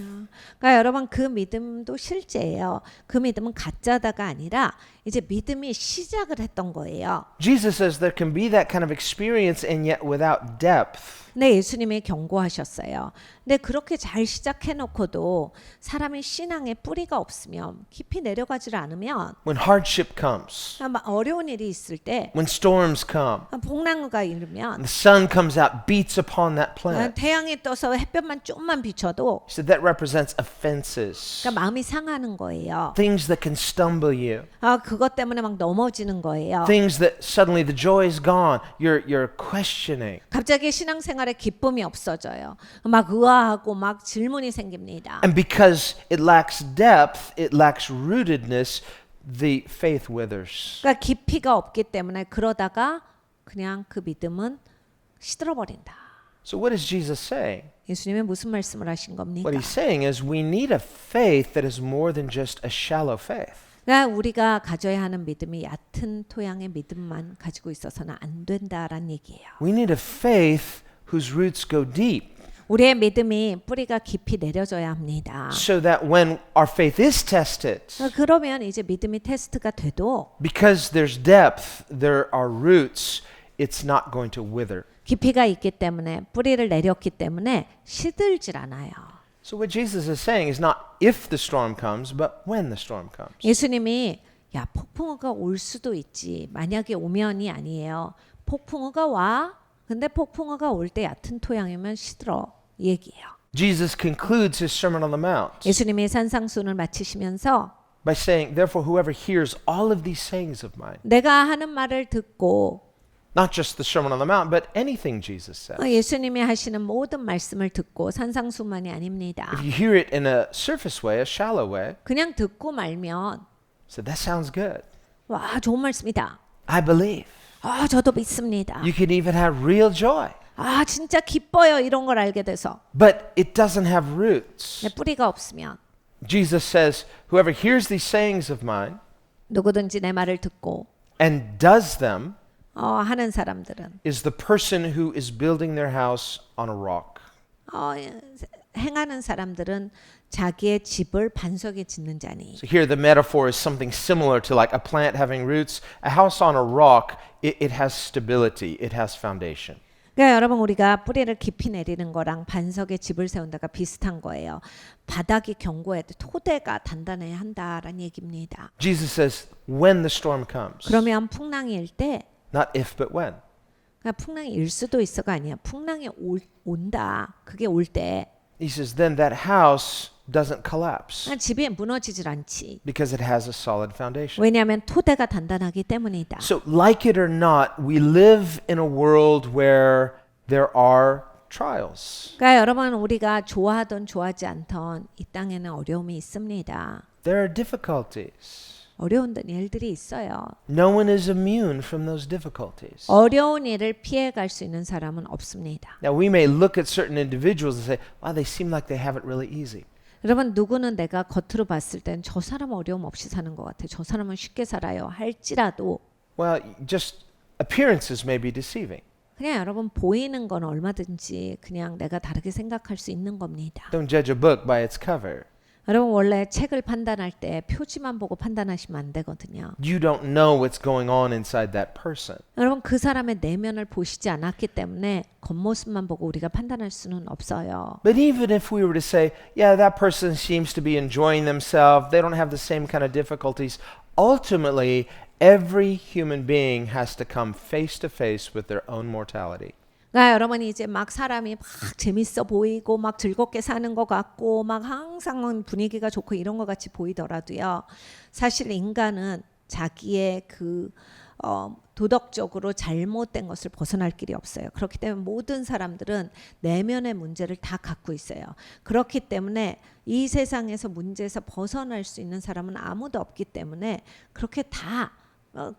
그러니까 여러분 그 믿음도 실제예요. 그 믿음은 가짜다가 아니라 이제 믿음이 시작을 했던 거예요. Jesus says there can be that kind of experience and yet without depth. 네, 예수님이 경고하셨어요. 근데 그렇게 잘 시작해놓고도 사람이 신앙에 뿌리가 없으면 깊이 내려가지를 않으면 When hardship comes, 막 어려운 일이 있을 때 when storms come, 복랑과 and 이르면 the sun comes out, beats upon that plant. 태양이 떠서 햇볕만 좀만 비춰도 He said that represents offenses, 그러니까 마음이 상하는 거예요. things that can stumble you, 그것 때문에 막 넘어지는 거예요. things that suddenly the joy is gone. You're questioning. 갑자기 신앙생활에 기쁨이 없어져요. 막 의아하고 막 질문이 생깁니다. And because it lacks depth, it lacks rootedness, the faith withers. 그러니까 깊이가 없기 때문에 그러다가 그냥 그 믿음은 시들어버린다. So what is Jesus saying? 예수님이 무슨 말씀을 하신 겁니까? What he's saying is we need a faith that is more than just a shallow faith. 그러니까 우리가 가져야 하는 믿음이 얕은 토양의 믿음만 가지고 있어서는 안 된다라는 얘기예요. We need a faith whose roots go deep 우리의 믿음이 뿌리가 깊이 내려져야 합니다. so that when our faith is tested, 그러면 이제 믿음이 테스트가 돼도 because there's depth, there are roots, it's not going to wither. 깊이가 있기 때문에 뿌리를 내렸기 때문에 시들질 않아요. So what Jesus is saying is not if the storm comes, but when the storm comes. 예수님이 야, 폭풍우가 올 수도 있지. 만약에 오면이 아니에요. 폭풍우가 와. 근데 폭풍우가 올 때 얕은 토양이면 시들어. 이 얘기예요. Jesus concludes his Sermon on the Mount 예수님이 산상수훈을 마치시면서 by saying, therefore, whoever hears all of these sayings of mine, 내가 하는 말을 듣고 not just the Sermon on the Mount, but anything Jesus says. 예수님이 하시는 모든 말씀을 듣고 산상수만이 아닙니다. If you hear it in a surface way, a shallow way, 그냥 듣고 말면 so that sounds good. 와, 좋은 말씀이다. I believe. 저도 믿습니다. You can even have real joy. 진짜 기뻐요. 이런 걸 알게 돼서. But it doesn't have roots. 뿌리가 없으면 Jesus says, whoever hears these sayings of mine 누구든지 내 말을 듣고 and does them 하는 사람들은 is the person who is building their house on a rock. 행하는 사람들은 자기의 집을 반석에 짓는 자니. So here the metaphor is something similar to like a plant having roots. A house on a rock, it has stability, it has foundation. 그러니까 여러분 우리가 뿌리를 깊이 내리는 거랑 반석에 집을 세운다가 비슷한 거예요. 바닥이 견고해야 돼. 토대가 단단해야 한다라는 얘기입니다. Jesus says, when the storm comes, 그러면 풍랑이 일 때 not if but when. 그러니까 풍랑이 일 수도 있어가 아니야. 풍랑이 온다. 그게 올 때 He says, then that house doesn't collapse 집이 무너지질 않지. because it has a solid foundation. 왜냐하면 토대가 단단하기 때문이다. So, like it or not, we live in a world where there are trials. 그러니까 여러분 우리가 좋아하던 좋아하지 않던 이 땅에는 어려움이 있습니다. There are difficulties. 어려운 일들이 있어요. No one is immune from those difficulties. 어려운 일을 피해갈 수 있는 사람은 없습니다. Now, we may look at certain individuals and say, wow, they seem like they have it really easy. 여러분 누구는 내가 겉으로 봤을 땐 저 사람 어려움 없이 사는 것 같아. 저 사람은 쉽게 살아요. 할지라도 Well, just appearances may be deceiving. 그냥 여러분 보이는 건 얼마든지 그냥 내가 다르게 생각할 수 있는 겁니다. Don't judge a book by its cover. 여러분 원래 책을 판단할 때 표지만 보고 판단하시면 안 되거든요. You don't know what's going on inside that person. 여러분 그 사람의 내면을 보시지 않았기 때문에 겉모습만 보고 우리가 판단할 수는 없어요. But even if we were to say, yeah, that person seems to be enjoying themselves, they don't have the same kind of difficulties, ultimately, every human being has to come face to face with their own mortality. 그러니까 여러분이 이제 막 사람이 막 재밌어 보이고 막 즐겁게 사는 것 같고 막 항상 분위기가 좋고 이런 것 같이 보이더라도요. 사실 인간은 자기의 그 도덕적으로 잘못된 것을 벗어날 길이 없어요. 그렇기 때문에 모든 사람들은 내면의 문제를 다 갖고 있어요. 그렇기 때문에 이 세상에서 문제에서 벗어날 수 있는 사람은 아무도 없기 때문에 그렇게 다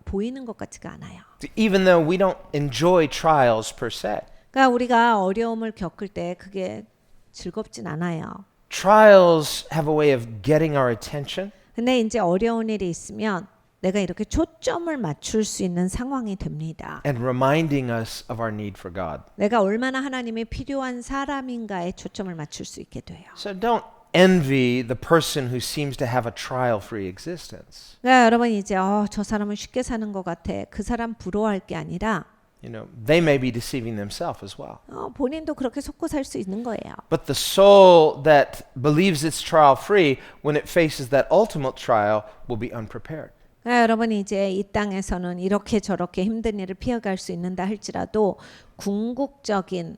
보이는 것 같지가 않아요. Even though we don't enjoy trials per se. 그러니까 우리가 어려움을 겪을 때 그게 즐겁진 않아요. Trials have a way of getting our attention. 근데 이제 어려운 일이 있으면 내가 이렇게 초점을 맞출 수 있는 상황이 됩니다. And reminding us of our need for God. 내가 얼마나 하나님이 필요한 사람인가에 초점을 맞출 수 있게 돼요. So don't envy the person who seems to have a trial-free existence. 그러니까 여러분 이제 저 사람은 쉽게 사는 것 같아. 그 사람 부러워할 게 아니라 You know, they may be deceiving themselves as well. 본인도 그렇게 속고 살 수 있는 거예요. But the soul that believes it's trial-free, when it faces that ultimate trial, will be unprepared. 그러니까 여러분이 이제 이 땅에서는 이렇게 저렇게 힘든 일을 피해갈 수 있는다 할지라도 궁극적인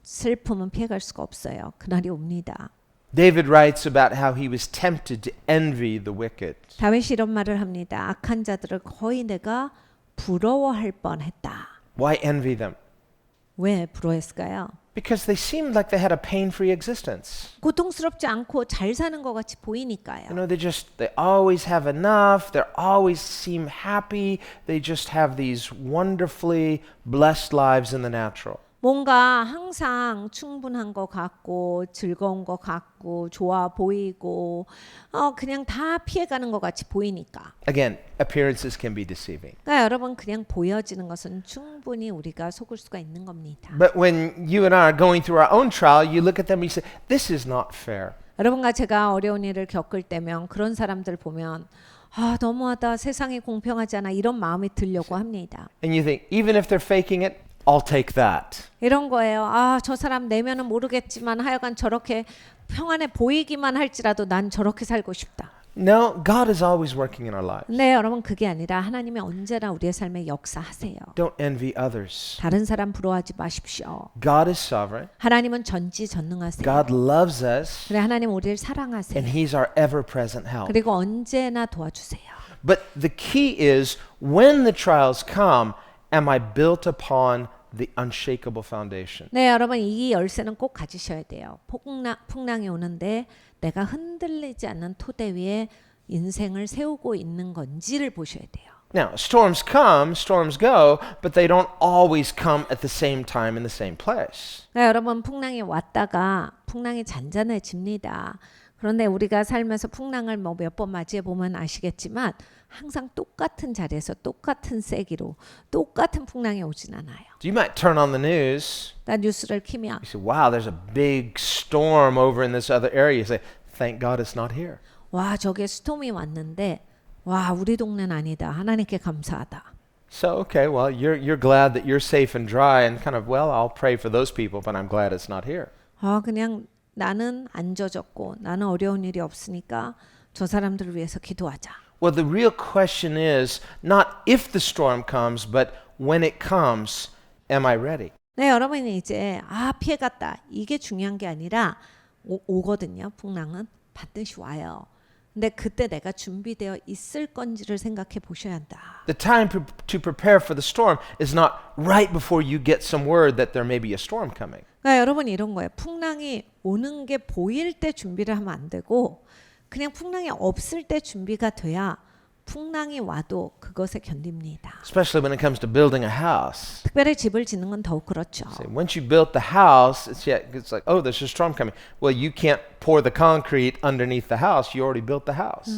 슬픔은 피해갈 수가 없어요. 그날이 옵니다. David writes about how he was tempted to envy the wicked. 다윗이 이런 말을 합니다. 악한 자들을 거의 내가 부러워할 뻔했다. Why envy them? 왜 부러워했을까요? Because they seemed like they had a pain-free existence. 고통스럽지 않고 잘 사는 것 같이 보이니까요. You know, they always have enough. They always seem happy. They just have these wonderfully blessed lives in the natural. 뭔가 항상 충분한 것 같고 즐거운 것 같고 좋아 보이고 그냥 다 피해가는 것 같이 보이니까. Again, appearances can be deceiving. 그러니까 여러분 그냥 보여지는 것은 충분히 우리가 속을 수가 있는 겁니다. But when you and I are going through our own trial, you look at them and you say, this is not fair. 여러분과 제가 어려운 일을 겪을 때면 그런 사람들 보면 너무하다. 세상이 공평하지 않아. 이런 마음이 들려고 합니다. And you think, even if they're faking it, I'll take that. 이런 거예요. 저 사람 내면은 모르겠지만 하여간 저렇게 평안해 보이기만 할지라도 난 저렇게 살고 싶다. No, God is always working in our lives. 네, 여러분 그게 아니라 하나님이 언제나 우리의 삶에 역사하세요. Don't envy others. 다른 사람 부러워하지 마십시오. God is sovereign. 하나님은 전지전능하세요. God loves us, 그래 하나님 우리를 사랑하세요. and He's our ever-present help. 그리고 언제나 도와주세요. But the key is, when the trials come, am I built upon the unshakable foundation? 네, 여러분 이 열쇠는 꼭 가지셔야 돼요. 풍랑이 오는데 내가 흔들리지 않는 토대 위에 인생을 세우고 있는 건지를 보셔야 돼요. Now, storms come, storms go, but they don't always come at the same time in the same place. 네, 여러분 풍랑이 왔다가 풍랑이 잔잔해집니다. 그런데 우리가 살면서 풍랑을 뭐 몇 번 맞이해 보면 아시겠지만 항상 똑같은 자리에서 똑같은 세기로 똑같은 풍랑이 오진 않아요. So you might turn on the news. 나 뉴스를 키면 You say, wow, there's a big storm over in this other area. You say, thank God it's not here. 와 저게 스톰이 왔는데 와 우리 동네는 아니다. 하나님께 감사하다. So, okay, well, you're glad that you're safe and dry and kind of, well, I'll pray for those people, but I'm glad it's not here. 그냥 나는 안 젖었고 나는 어려운 일이 없으니까 저 사람들을 위해서 기도하자. Well, the real question is not if the storm comes, but when it comes, am I ready? 네, 여러분이 이제 피해갔다. 이게 중요한 게 아니라 오거든요. 풍랑은 반드시 와요. 근데 그때 내가 준비되어 있을 건지를 생각해 보셔야 한다. The time to prepare for the storm is not right before you get some word that there may be a storm coming. 그러니까 여러분 이런 거예요. 풍랑이 오는 게 보일 때 준비를 하면 안 되고 그냥 풍랑이 없을 때 준비가 돼야 풍랑이 와도 그것에 견딥니다. Especially when it comes to building a house. 특별히 집을 짓는 건 더욱 그렇죠. See, once you built the house, it's like, oh, there's a storm coming. Well, you can't pour the concrete underneath the house. You already built the house.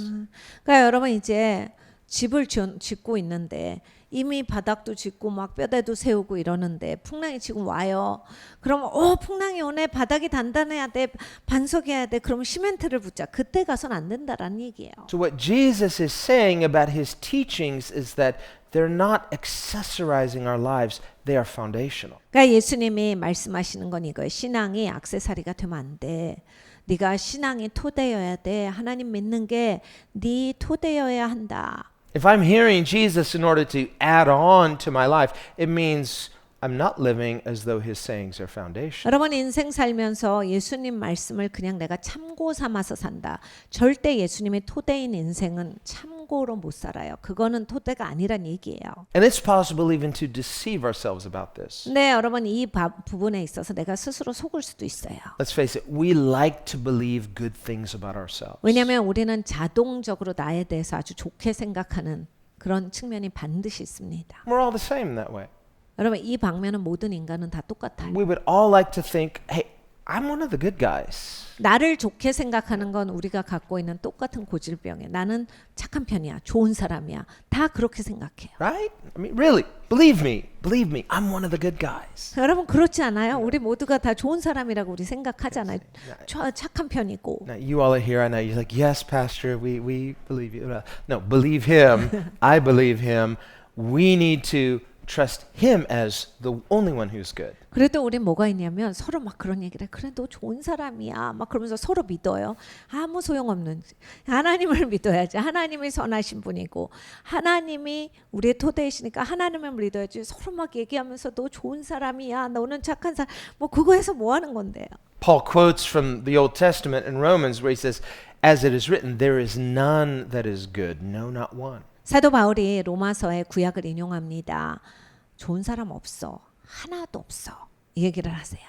그러니까 여러분 이제 집을 짓고 있는데 이미 바닥도 짓고 막 뼈대도 세우고 이러는데 풍랑이 지금 와요. 그러면 풍랑이 오네. 바닥이 단단해야 돼. 반석해야 돼. 그러면 시멘트를 붓자. 그때 가선 안 된다라는 얘기예요. So what Jesus is saying about his teachings is that they're not accessorizing our lives. They are foundational. 그러니까 예수님이 말씀하시는 건 이거예요. 신앙이 액세서리가 되면 안 돼. 네가 신앙이 토대여야 돼. 하나님 믿는 게 네 토대여야 한다. If I'm hearing Jesus in order to add on to my life, it means I'm not living as though his sayings are foundation. 여러분 인생 살면서 예수님 말씀을 그냥 내가 참고 삼아서 산다. 절대 예수님의 토대인 인생은 참고로 못 살아요. 그거는 토대가 아니란 얘기예요. And it's possible even to deceive ourselves about this. 근데 여러분 이 부분에 있어서 내가 스스로 속을 수도 있어요. Let's face it, we like to believe good things about ourselves. 왜냐하면 우리는 자동적으로 나에 대해서 아주 좋게 생각하는 그런 측면이 반드시 있습니다. We're all the same that way. 여러분 이 방면은 모든 인간은 다 똑같아요. We would all like to think, hey, I'm one of the good guys. 나를 좋게 생각하는 건 우리가 갖고 있는 똑같은 고질병이에요. 나는 착한 편이야. 좋은 사람이야. 다 그렇게 생각해요. Right? I mean, really, believe me, I'm one of the good guys. 여러분 그렇지 않아요? 우리 모두가 다 좋은 사람이라고 우리 생각하잖아요. 착한 편이고. Now, you all are here. I know you're like, yes, Pastor, we believe you. No, believe him. I believe him. We need to trust him as the only one who's good. 그래도 우리 뭐가 있냐면 서로 막 그런 얘기를 해. 그래 너 좋은 사람이야. 막 그러면서 서로 믿어요. 아무 소용없는 하나님을 믿어야지. 하나님이 선하신 분이고 하나님이 우리의 토대이시니까 하나님을 믿어야지. 서로 막 얘기하면서 너 좋은 사람이야. 너는 착한 사람. 뭐 그거 해서 뭐 하는 건데요. Paul quotes from the Old Testament in Romans where he says, as it is written, there is none that is good, no, not one. 사도 바울이 로마서의 구약을 인용합니다. 좋은 사람 없어. 하나도 없어. 이 얘기를 하세요.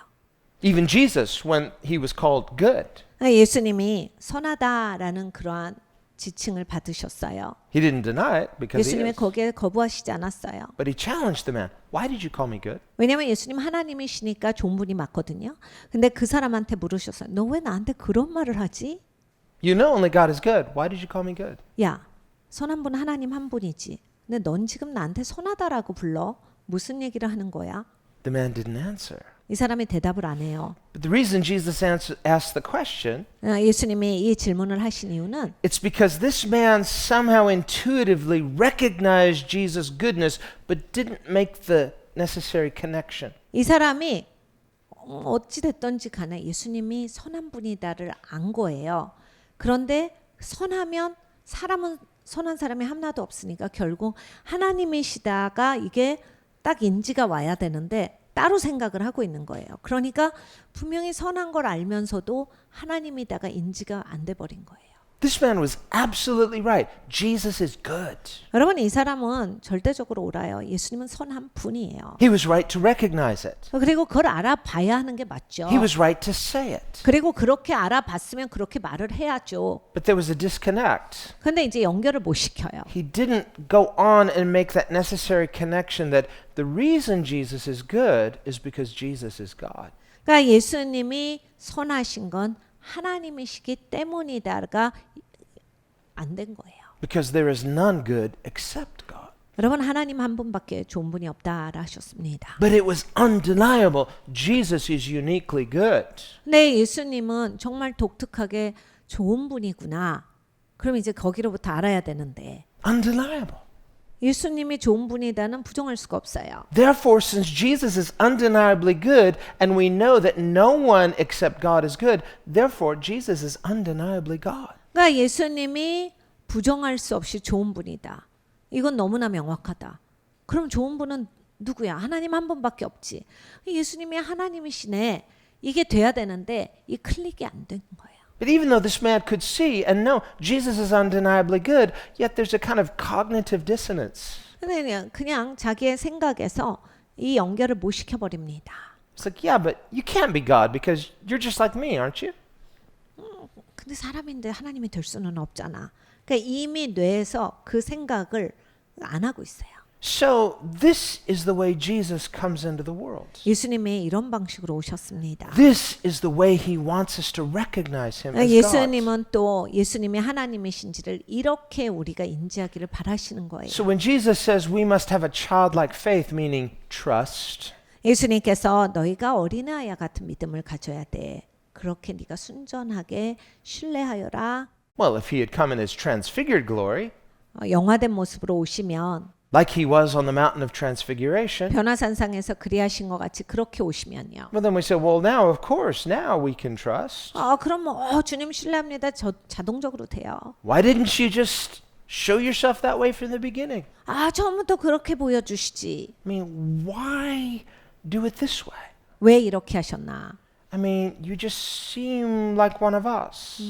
Even Jesus, when he was called good, 예수님이 선하다라는 그러한 지칭을 받으셨어요. he didn't deny it because he 예수님이 is. 거기에 거부하시지 않았어요. But he challenged the man. Why did you call me good? 왜냐하면 예수님 하나님이시니까 좋은 분이 맞거든요. 근데 그 사람한테 물으셨어요. 너 왜 나한테 그런 말을 하지? You know only God is good. Why did you call me good? 야, 선한 분 하나님 한 분이지. 근데 넌 지금 나한테 선하다라고 불러? 무슨 얘기를 하는 거야? The man didn't answer. 이 사람이 대답을 안 해요. But the reason Jesus asked the question, 예수님이 이 질문을 하신 이유는 it's because this man somehow intuitively recognized Jesus' goodness but didn't make the necessary connection. 이 사람이 어찌 됐던지 간에 예수님이 선한 분이다를 안 거예요. 그런데 선하면 사람은 선한 사람이 하나도 없으니까 결국 하나님이시다가 이게 딱 인지가 와야 되는데 따로 생각을 하고 있는 거예요. 그러니까 분명히 선한 걸 알면서도 하나님이다가 인지가 안 돼 버린 거예요. This man was absolutely right. Jesus is good. 여러분 이 사람은 절대적으로 옳아요. 예수님은 선한 분이에요. He was right to recognize it. 그리고 그걸 알아봐야 하는 게 맞죠. He was right to say it. 그리고 그렇게 알아봤으면 그렇게 말을 해야죠. But there was a disconnect. 근데 이제 연결을 못 시켜요. He didn't go on and make that necessary connection that the reason Jesus is good is because Jesus is God. 그러니까 예수님이 선하신 건 하나님이시기 때문이다가 안 된 거예요. Because there is none good except God. 여러분 하나님 한 분밖에 좋은 분이 없다라 하셨습니다. But it was undeniable. Jesus is uniquely good. 근데 예수님은 정말 독특하게 좋은 분이구나. 그럼 이제 거기로부터 알아야 되는데 Undeniable. 예수님이 좋은 분이다는 부정할 수가 없어요. Therefore, since Jesus is undeniably good, and we know that no one except God is good, therefore Jesus is undeniably God. 그러니까 예수님이 부정할 수 없이 좋은 분이다. 이건 너무나 명확하다. 그럼 좋은 분은 누구야? 하나님 한 분밖에 없지. 예수님이 하나님이시네. 이게 돼야 되는데 이 클릭이 안 된 거예요. But even though this man could see and know Jesus is undeniably good, yet there's a kind of cognitive dissonance. 근데 그냥 자기의 생각에서 이 연결을 못 시켜버립니다. It's like, yeah, but you can't be God because you're just like me, aren't you? 근데 사람인데 하나님이 될 수는 없잖아. 그러니까 이미 뇌에서 그 생각을 안 하고 있어요. So this is the way Jesus comes into the world. 예수님이 이런 방식으로 오셨습니다. This is the way he wants us to recognize him as God. 예수님은 또 예수님이 하나님이신지를 이렇게 우리가 인지하기를 바라시는 거예요. So when Jesus says we must have a childlike faith, meaning trust, 예수님께서 너희가 어린아이와 같은 믿음을 가져야 돼. 그렇게 네가 순전하게 신뢰하여라. well, if he had come in his transfigured glory, 영화된 모습으로 오시면 like he was on the mountain of transfiguration, 변화산상에서 그리하신 것 같이 그렇게 오시면요. well, then we say, well, now, of course, now we can trust. 그럼 주님 신뢰합니다. 자동적으로 돼요. Why didn't you just show yourself that way from the beginning? 처음부터 그렇게 보여주시지. I mean, why do it this way? 왜 이렇게 하셨나? I mean, you just seem like one of us.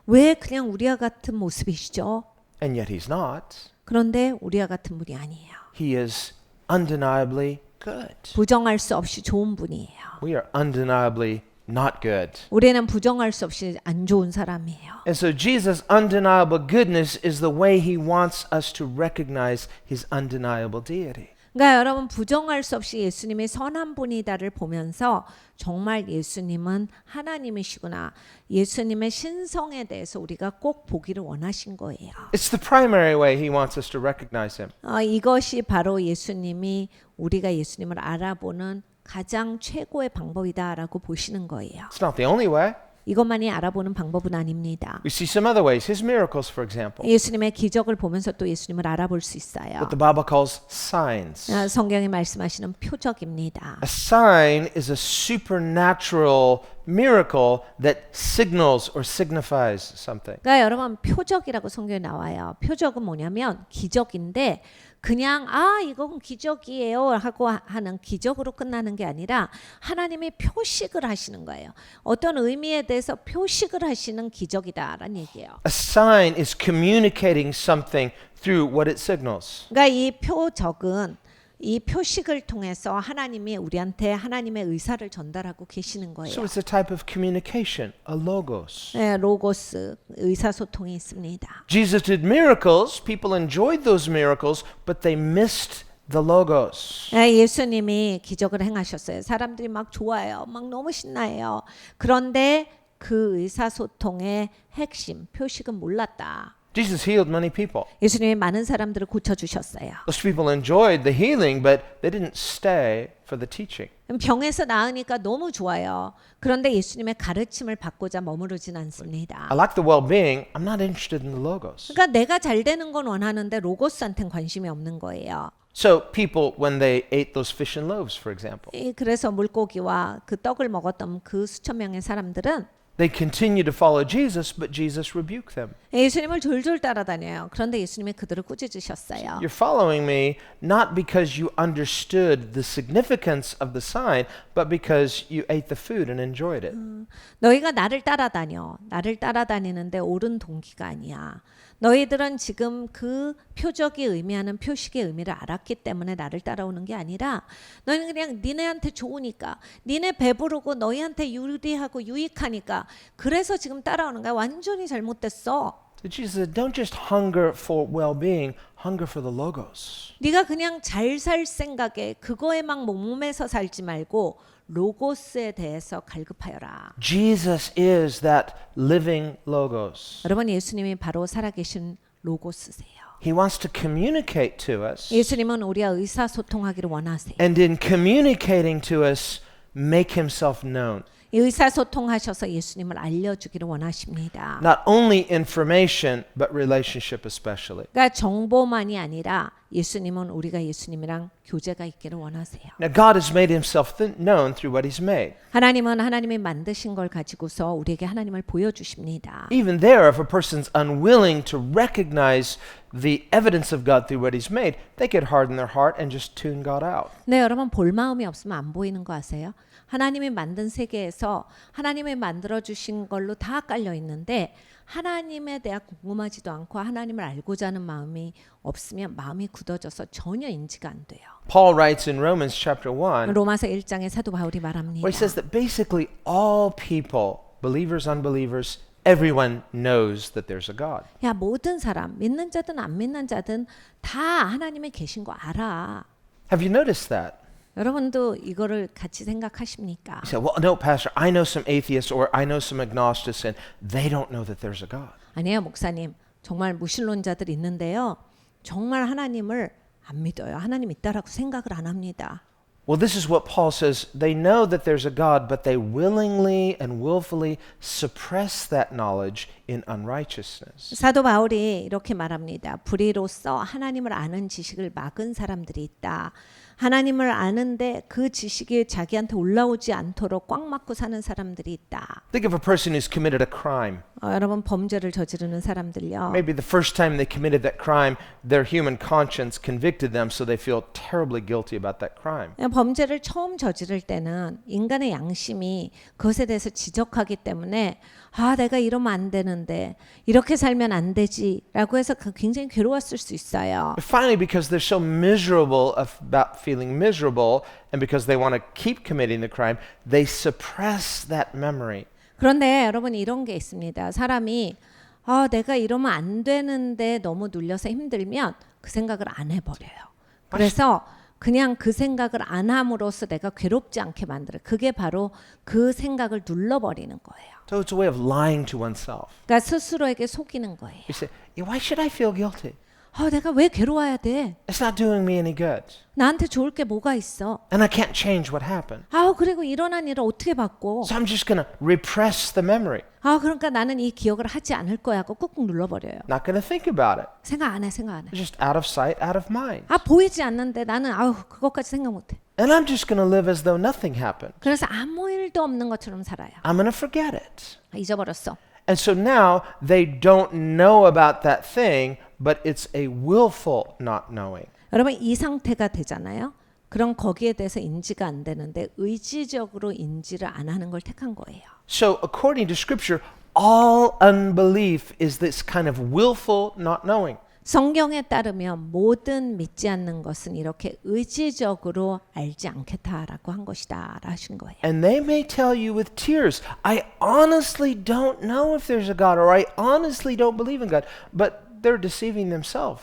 왜 그냥 우리와 같은 모습이시죠? And yet he's not. 그런데 우리와 같은 분이 아니에요. He is undeniably good. 부정할 수 없이 좋은 분이에요. We are undeniably not good. 우리는 부정할 수 없이 안 좋은 사람이에요. And so Jesus' undeniable goodness is the way he wants us to recognize his undeniable deity. 그러니까 여러분 부정할 수 없이 예수님이 선한 분이다를 보면서 정말 예수님은 하나님이시구나. 예수님의 신성에 대해서 우리가 꼭 보기를 원하신 거예요. It's the primary way he wants us to recognize him. 이것이 바로 예수님이 우리가 예수님을 알아보는 가장 최고의 방법이다라고 보시는 거예요. It's not the only way. 이것만이 알아보는 방법은 아닙니다. We see some other ways. His miracles, for example. 예수님의 기적을 보면서 또 예수님을 알아볼 수 있어요. What the Bible calls signs. 성경이 말씀하시는 표적입니다. A sign is a supernatural miracle that signals or signifies something. 그러니까 여러분 표적이라고 성경에 나와요. 표적은 뭐냐면 기적인데 그냥 이건 기적이에요 하고 하는 기적으로 끝나는 게 아니라 하나님이 표식을 하시는 거예요. 어떤 의미에 대해서 표식을 하시는 기적이다라는 얘기예요. A sign is communicating something through what it signals. 그러니까 이 표적은 이 표식을 통해서 하나님이 우리한테 하나님의 의사를 전달하고 계시는 거예요. So it's a type of communication, a logos. 네, 로고스 의사소통이 있습니다. Jesus did miracles. People enjoyed those miracles, but they missed the logos. 네, 예수님이 기적을 행하셨어요. 사람들이 막 좋아해요. 막 너무 신나해요. 그런데 그 의사소통의 핵심, 표식은 몰랐다. Jesus healed many people. 예수님이 많은 사람들을 고쳐주셨어요. Those people enjoyed the healing, but they didn't stay for the teaching. 병에서 나으니까 너무 좋아요. 그런데 예수님의 가르침을 받고자 머무르진 않습니다. I like the well-being. I'm not interested in the logos. 그러니까 내가 잘 되는 건 원하는데 로고스한테는 관심이 없는 거예요. So people, when they ate those fish and loaves, for example, 그래서 물고기와 그 떡을 먹었던 그 수천 명의 사람들은 They continue to follow Jesus, but Jesus rebuked them. 예수님을 졸졸 따라다녀요. 그런데 예수님이 그들을 꾸짖으셨어요. You're following me not because you understood the significance of the sign, but because you ate the food and enjoyed it. 너희가 나를 따라다녀. 나를 따라다니는데 옳은 동기가 아니야. 너희들은 지금 그 표적이 의미하는 표식의 의미를 알았기 때문에 나를 따라오는 게 아니라 너희는 그냥 니네한테 좋으니까 니네 배부르고 너희한테 유리하고 유익하니까 그래서 지금 따라오는 거야. 완전히 잘못됐어. Jesus said, don't just hunger for well-being, hunger for the logos. 네가 그냥 잘 살 생각에 그거에 막 목매서 살지 말고 로고스에 대해서 갈급하여라. Jesus is that living logos. 여러분 예수님이 바로 살아계신 로고스세요. He wants to communicate to us, 예수님은 우리와 의사소통하기를 원하세요. and in communicating to us, make himself known. 이 의사소통하셔서 예수님을 알려주기를 원하십니다. Not only information, but relationship especially. 그러니까 정보만이 아니라 예수님은 우리가 예수님이랑 교제가 있기를 원하세요. Now, God has made himself known through what he's made. 하나님은 하나님이 만드신 걸 가지고서 우리에게 하나님을 보여주십니다. Even there, if a person's unwilling to recognize the evidence of God through what he's made, they could harden their heart and just tune God out. 네, 여러분 볼 마음이 없으면 안 보이는 거 아세요? 하나님이 만든 세계에서 하나님이 만들어주신 걸로 다 깔려 있는데 하나님에 대해 궁금하지도 않고 하나님을 알고자 하는 마음이 없으면 마음이 굳어져서 전혀 인지가 안 돼요. Paul writes in Romans chapter 1, 로마서 1장에 사도 바울이 말합니다. where he says that basically all people, believers, unbelievers, everyone knows that there's a God. 야, 모든 사람, 믿는 자든 안 믿는 자든 다 하나님이 계신 거 알아. Have you noticed that? 여러분도 이거를 같이 생각하십니까? You say, well, no, Pastor, I know some atheists or I know some agnostics and they don't know that there's a God. 아니에요, 목사님. 정말 무신론자들 있는데요. 정말 하나님을 안 믿어요. 하나님 있다라고 생각을 안 합니다. Well, this is what Paul says. They know that there's a God, but they willingly and willfully suppress that knowledge in unrighteousness. 사도 바울이 이렇게 말합니다. 불의로써 하나님을 아는 지식을 막은 사람들이 있다. 하나님을 아는데 그 지식이 자기한테 올라오지 않도록 꽉 막고 사는 사람들이 있다. Think of a person who's committed a crime. 여러분 범죄를 저지르는 사람들요. Maybe the first time they committed that crime, their human conscience convicted them, so they feel terribly guilty about that crime. 범죄를 처음 저지를 때는 인간의 양심이 그것에 대해서 지적하기 때문에 아, 내가 이러면 안 되는데 이렇게 살면 안 되지라고 해서 굉장히 괴로웠을 수 있어요. But finally, because they're so miserable about feeling miserable, and because they want to keep committing the crime, they suppress that memory. 그런데 여러분 이런 게 있습니다. 사람이 아, 내가 이러면 안 되는데 너무 눌려서 힘들면 그 생각을 안 해버려요. 그래서 그냥 그 생각을 안 함으로써 내가 괴롭지 않게 만들어요. 그게 바로 그 생각을 눌러버리는 거예요. So it's a way of lying to oneself. 그러니까 스스로에게 속이는 거예요. You say, why should I feel guilty? 내가 왜 괴로워야 돼? It's not doing me any good. 나한테 좋을 게 뭐가 있어? And I can't change what happened. 그리고 일어난 일을 어떻게 바꿔? So I'm just going to repress the memory. 그러니까 나는 이 기억을 하지 않을 거야 하고 꾹꾹 눌러버려요. Not going to think about it. 생각 안 해. It's just out of sight, out of mind. 보이지 않는데 나는 그것까지 생각 못 해. And I'm just going to live as though nothing happened. 그래서 아무 일도 없는 것처럼 살아요. I'm going to forget it. 잊어버렸어. And so now they don't know about that thing, but it's a willful not knowing. 여러분 이 상태가 되잖아요. 그럼 거기에 대해서 인지가 안 되는데 의지적으로 인지를 안 하는 걸 택한 거예요. So according to Scripture, all unbelief is this kind of willful not knowing. 성경에 따르면 모든 믿지 않는 것은 이렇게 의지적으로 알지 않겠다라고 한 것이다 하신 거예요. And they may tell you with tears, I honestly don't know if there's a God, or I honestly don't believe in God, but they're deceiving themselves.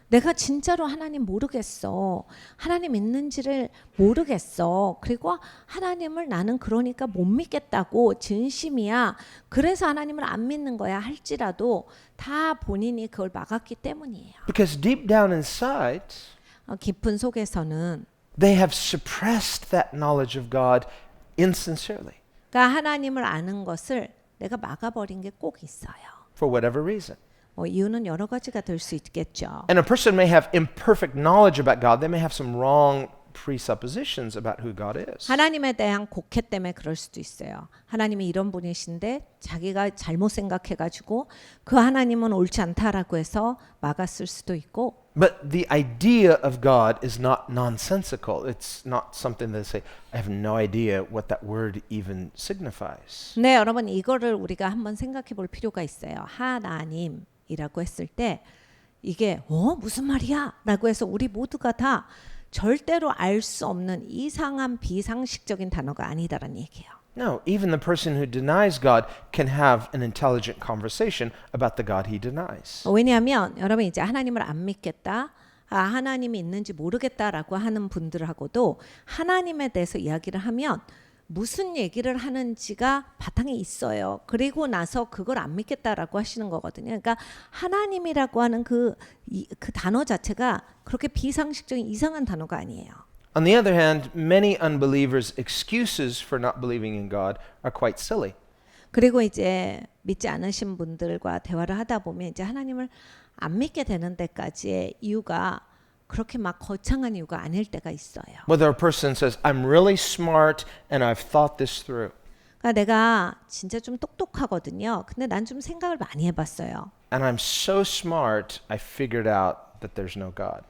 내가 진짜로 하나님 모르겠어. 하나님 있는지를 모르겠어. 그리고 하나님을 나는 그러니까 못 믿겠다고 진심이야. 그래서 하나님을 안 믿는 거야 할지라도 다 본인이 그걸 막았기 때문이에요. Because deep down inside, 깊은 속에서는 they have suppressed that knowledge of God insincerely 그러니까 하나님을 아는 것을 내가 막아버린 게 꼭 있어요. for whatever reason. 이유는 여러 가지가 될 수 있겠죠. And a person may have imperfect knowledge about God. They may have some wrong presuppositions about who God is. 하나님에 대한 곡해 때문에 그럴 수도 있어요. 하나님이 이런 분이신데 자기가 잘못 생각해가지고 그 하나님은 옳지 않다라고 해서 막았을 수도 있고. But the idea of God is not nonsensical. It's not something that say, I have no idea what that word even signifies. 네, 여러분 이거를 우리가 한번 생각해 볼 필요가 있어요. 하나님이라고 했을 때 이게 무슨 말이야? 라고 해서 우리 모두가 다 절대로 알 수 없는 이상한 비상식적인 단어가 아니다라는 얘기예요. No, even the person who denies God can have an intelligent conversation about the God he denies. 왜냐하면 여러분 이제 하나님을 안 믿겠다, 하나님이 있는지 모르겠다라고 하는 분들하고도 하나님에 대해서 이야기를 하면 무슨 얘기를 하는지가 바탕에 있어요. 그리고 나서 그걸 안 믿겠다라고 하시는 거거든요. 그러니까 하나님이라고 하는 그 단어 자체가 그렇게 비상식적인 이상한 단어가 아니에요. On the other hand, many unbelievers' excuses for not believing in God are quite silly. 그리고 이제 믿지 않으신 분들과 대화를 하다 보면 이제 하나님을 안 믿게 되는 데까지의 이유가 그렇게 막 거창한 이유가 아닐 때가 있어요. Whether a person says, I'm really smart and I've thought this through. 그러니까 내가 진짜 좀 똑똑하거든요. 근데 난 좀 생각을 많이 해봤어요. And I'm so smart, I figured out that there's no God.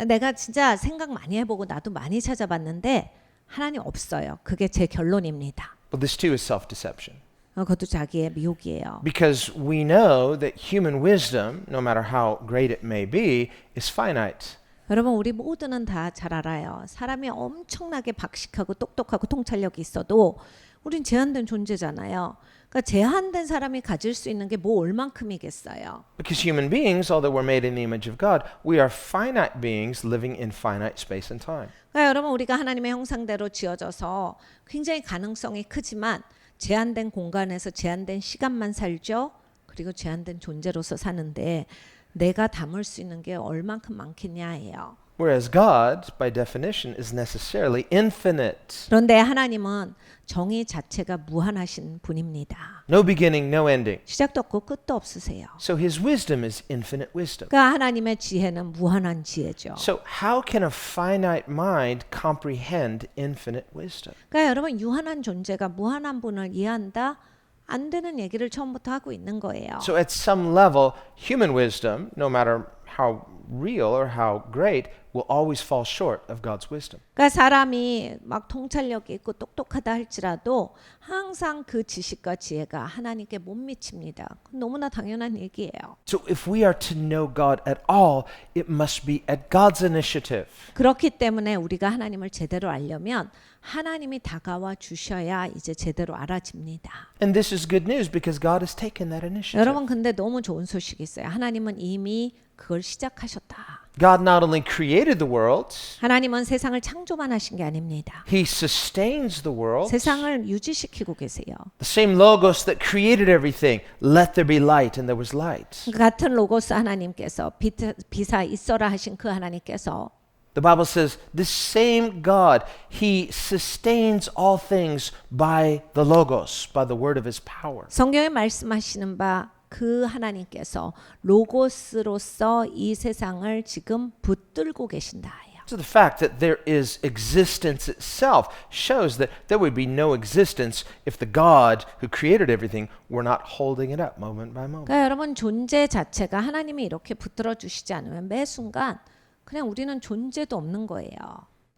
내가 진짜 생각 많이 해보고 나도 많이 찾아봤는데 하나님 없어요. 그게 제 결론입니다. But this too is self-deception. 그것도 자기의 미혹이에요. Because we know that human wisdom, no matter how great it may be, is finite. 여러분 우리 모두는 다 잘 알아요. 사람이 엄청나게 박식하고 똑똑하고 통찰력이 있어도 우린 제한된 존재잖아요. 그러니까 제한된 사람이 가질 수 있는 게 뭐 얼만큼이겠어요. Because human beings, although we're made in the image of God, we are finite beings living in finite space and time. 그러니까 여러분 우리가 하나님의 형상대로 지어져서 굉장히 가능성이 크지만 제한된 공간에서 제한된 시간만 살죠. 그리고 제한된 존재로서 사는데 내가 담을 수 있는 게 얼만큼 많겠냐예요. Whereas God, by definition, is necessarily infinite. 그런데 하나님은 정의 자체가 무한하신 분입니다. No beginning, no ending. 시작도 없고 끝도 없으세요. So his wisdom is infinite wisdom. 그러니까 하나님의 지혜는 무한한 지혜죠. So how can a finite mind comprehend infinite wisdom? 그러니까 여러분 유한한 존재가 무한한 분을 이해한다? 안 되는 얘기를 처음부터 하고 있는 거예요. So at some level, human wisdom, no matter how real or how great, will always fall short of God's wisdom. 그러니까 사람이 막 통찰력이 있고 똑똑하다 할지라도 항상 그 지식과 지혜가 하나님께 못 미칩니다. 그건 너무나 당연한 얘기예요. So if we are to know God at all, it must be at God's initiative. 그렇기 때문에 우리가 하나님을 제대로 알려면 하나님이 다가와 주셔야 이제 제대로 알아집니다. And this is good news because God has taken that initiative. 여러분 근데 너무 좋은 소식이 있어요. 하나님은 이미 그걸 시작하셨다. God not only created the world, 하나님은 세상을 창조만 하신 게 아닙니다. He sustains the world. 세상을 유지시키고 계세요. The same logos that created everything, let there be light, and there was light. 같은 로고스 하나님께서 비사 있어라 하신 그 하나님께서 The Bible says this same God, He sustains all things by the logos, by the word of His power. 성경에 말씀하시는 바 그 하나님께서 로고스로서 이 세상을 지금 붙들고 계신다. So the fact that there is existence itself shows that there would be no existence if the God who created everything were not holding it up moment by moment. 그러니까 여러분 존재 자체가 하나님이 이렇게 붙들어 주시지 않으면 매 순간 그냥 우리는 존재도 없는 거예요.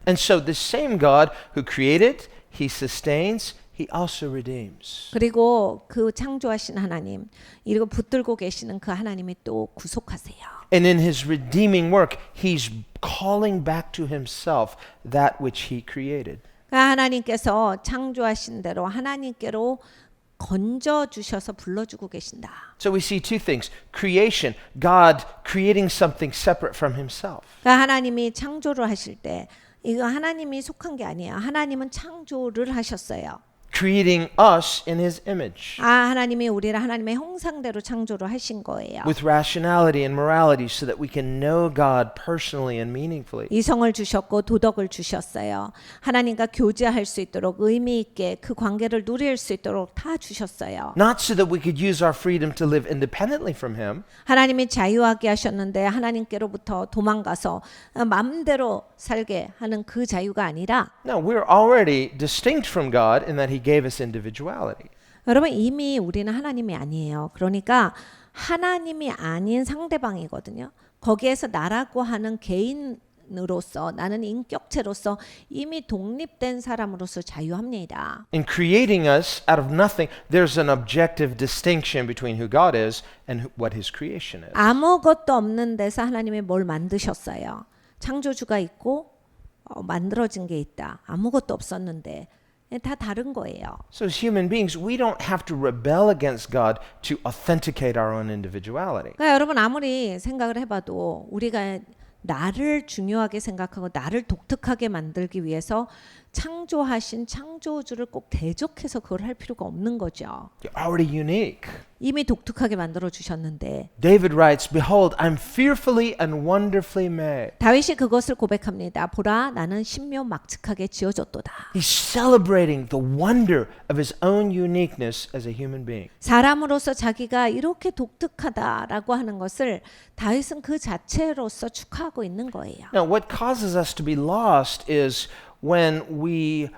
And so the same God who created, He sustains, He also redeems. 그리고 그 창조하신 하나님, 이리고 붙들고 계시는 그 하나님이 또 구속하세요. And in His redeeming work, He's calling back to Himself that which He created. 그러니까 하나님께서 창조하신 대로 하나님께로 건져 주셔서 불러주고 계신다. So we see two things. Creation, God creating something separate from Himself. 그러니까 하나님이 창조를 하실 때 이거 하나님이 속한 게 아니에요. 하나님은 창조를 하셨어요. creating us in His image 하나님이 우리를 하나님의 형상대로 창조를 하신 거예요. with rationality and morality so that we can know God personally and meaningfully. 이성을 주셨고 도덕을 주셨어요. 하나님과 교제할 수 있도록 의미 있게 그 관계를 누릴 수 있도록 다 주셨어요. Not so that we could use our freedom to live independently from Him, 하나님이 자유하게 하셨는데 하나님께로부터 도망가서 마음대로 살게 하는 그 자유가 아니라 no, we're already distinct from God in that He gave us individuality. 여러분 이미 우리는 하나님이 아니에요. 그러니까 하나님이 아닌 상대방이거든요. 거기에서 나라고 하는 개인으로서 나는 인격체로서 이미 독립된 사람으로서 자유합니다. In creating us out of nothing, there's an objective distinction between who God is and what His creation is. 아무것도 없는 데서 하나님이 뭘 만드셨어요. 창조주가 있고 만들어진 게 있다. 아무것도 없었는데 다 다른 거예요. So as human beings, we don't have to rebel against God to authenticate our own individuality. 그러니까 여러분 아무리 생각을 해봐도 우리가 나를 중요하게 생각하고 나를 독특하게 만들기 위해서 창조하신 창조주를 꼭 대적해서 그걸 할 필요가 없는 거죠. You're already unique. 이미 독특하게 만들어 주셨는데 David writes, "Behold, I'm fearfully and wonderfully made." 다윗이 그것을 고백합니다. 보라 나는 신묘막측하게 지어졌도다. He's celebrating the wonder of his own uniqueness as a human being. 사람으로서 자기가 이렇게 독특하다라고 하는 것을 다윗은 그 자체로서 축하하고 있는 거예요. Now, what causes us to be lost is when we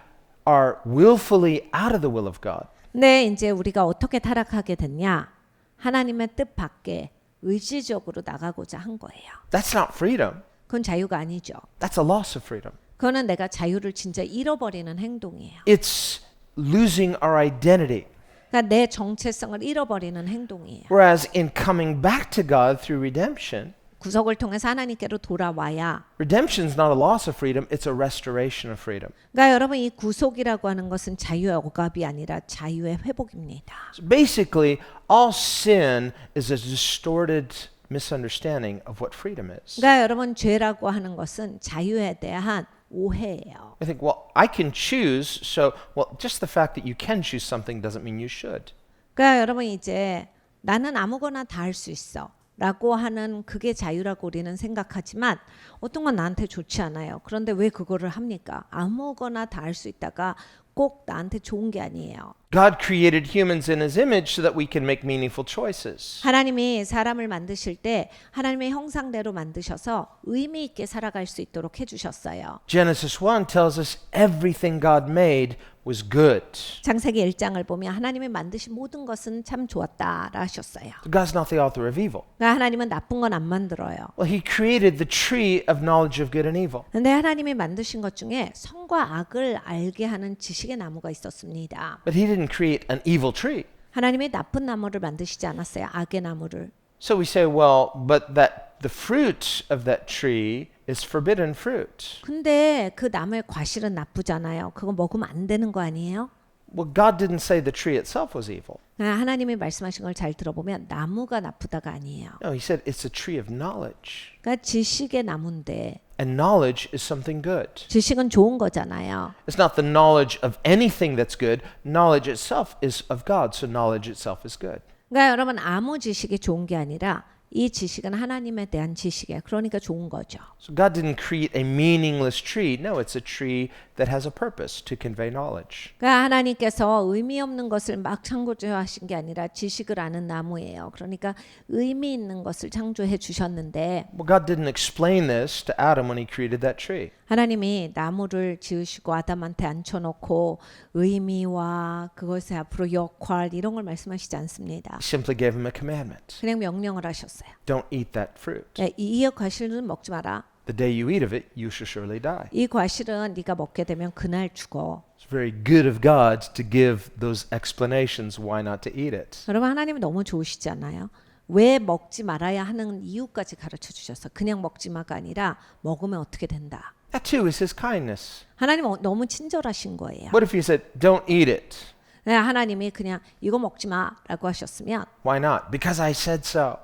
are willfully out of the will of God. 근데 이제 우리가 어떻게 타락하게 됐냐? 하나님의 뜻 밖에 의지적으로 나가고자 한 거예요. That's not freedom. 그건 자유가 아니죠. That's a loss of freedom. 그거는 내가 자유를 진짜 잃어버리는 행동이에요. It's losing our identity. 그러니까 내 정체성을 잃어버리는 행동이에요. Whereas in coming back to God through redemption, 구속을 통해서 하나님께로 돌아와야. redemption is not a loss of freedom, it's a restoration of freedom. 그러니까 여러분 이 구속이라고 하는 것은 자유의 억압이 아니라 자유의 회복입니다. So basically, all sin is a distorted misunderstanding of what freedom is. 그러니까 여러분 죄라고 하는 것은 자유에 대한 오해예요. I think, well, I can choose, so, well, just the fact that you can choose something doesn't mean you should. 그러니까 여러분 이제 나는 아무거나 다 할 수 있어. 라고 하는 그게 자유라고 우리는 생각하지만 어떤 건 나한테 좋지 않아요. 그런데 왜 그거를 합니까? 아무거나 다 할 수 있다가 꼭 나한테 좋은 게 아니에요. God created humans in His image so that we can make meaningful choices. 하나님이 사람을 만드실 때 하나님의 형상대로 만드셔서 의미 있게 살아갈 수 있도록 해주셨어요. Genesis 1 tells us everything God made was good. 창세기 1장을 보면 하나님이 만드신 모든 것은 참 좋았다라 하셨어요. So God's not the author of evil. 그러니까 하나님은 나쁜 건 안 만들어요. Well, He created the tree of knowledge of good and evil. 근데 하나님이 만드신 것 중에 선과 악을 알게 하는 지식의 나무가 있었습니다. But He didn't create an evil tree. 하나님이 나쁜 나무를 만드시지 않았어요. 악의 나무를. So we say, well, but that the fruit of that tree is forbidden fruit. 근데 그 나무의 과실은 나쁘잖아요. 그거 먹으면 안 되는 거 아니에요? Well, God didn't say the tree itself was evil. 하나님이 말씀하신 걸 잘 들어보면 나무가 나쁘다가 아니에요. No, He said it's a tree of knowledge. 그러니까 지식의 나무인데 And knowledge is something good. 지식은 좋은 거잖아요. It's not the knowledge of anything that's good. Knowledge itself is of God, so knowledge itself is good. 그러니까 여러분 아무 지식이 좋은 게 아니라 이 지식은 하나님에 대한 지식이에요. 그러니까 좋은 거죠. So God didn't create a meaningless tree. No, it's a tree that has a purpose to convey knowledge. 그러니까 하나님께서 의미 없는 것을 막 창조하신 게 아니라 지식을 아는 나무예요. 그러니까 의미 있는 것을 창조해 주셨는데 Well, God didn't explain this to Adam when He created that tree. 하나님이 나무를 지으시고 아담한테 앉혀놓고 의미와 그것의 앞으로 역할 이런 걸 말씀하시지 않습니다. He simply gave him a commandment. 그냥 명령을 하셨어요. Don't eat that fruit. 이 과실은 먹지 마라. The day you eat of it, you shall surely die. 이 과실은 네가 먹게 되면 그날 죽어. It's very good of God to give those explanations why not to eat it. 여러분 하나님이 너무 좋으시지 않아요? 왜 먹지 말아야 하는 이유까지 가르쳐 주셔서 그냥 먹지 마가 아니라 먹으면 어떻게 된다. That too is His kindness. 하나님 너무 친절하신 거예요. What if He said, don't eat it? 하나님이 그냥 이거 먹지 마라고 하셨으면 Why not? Because I said so.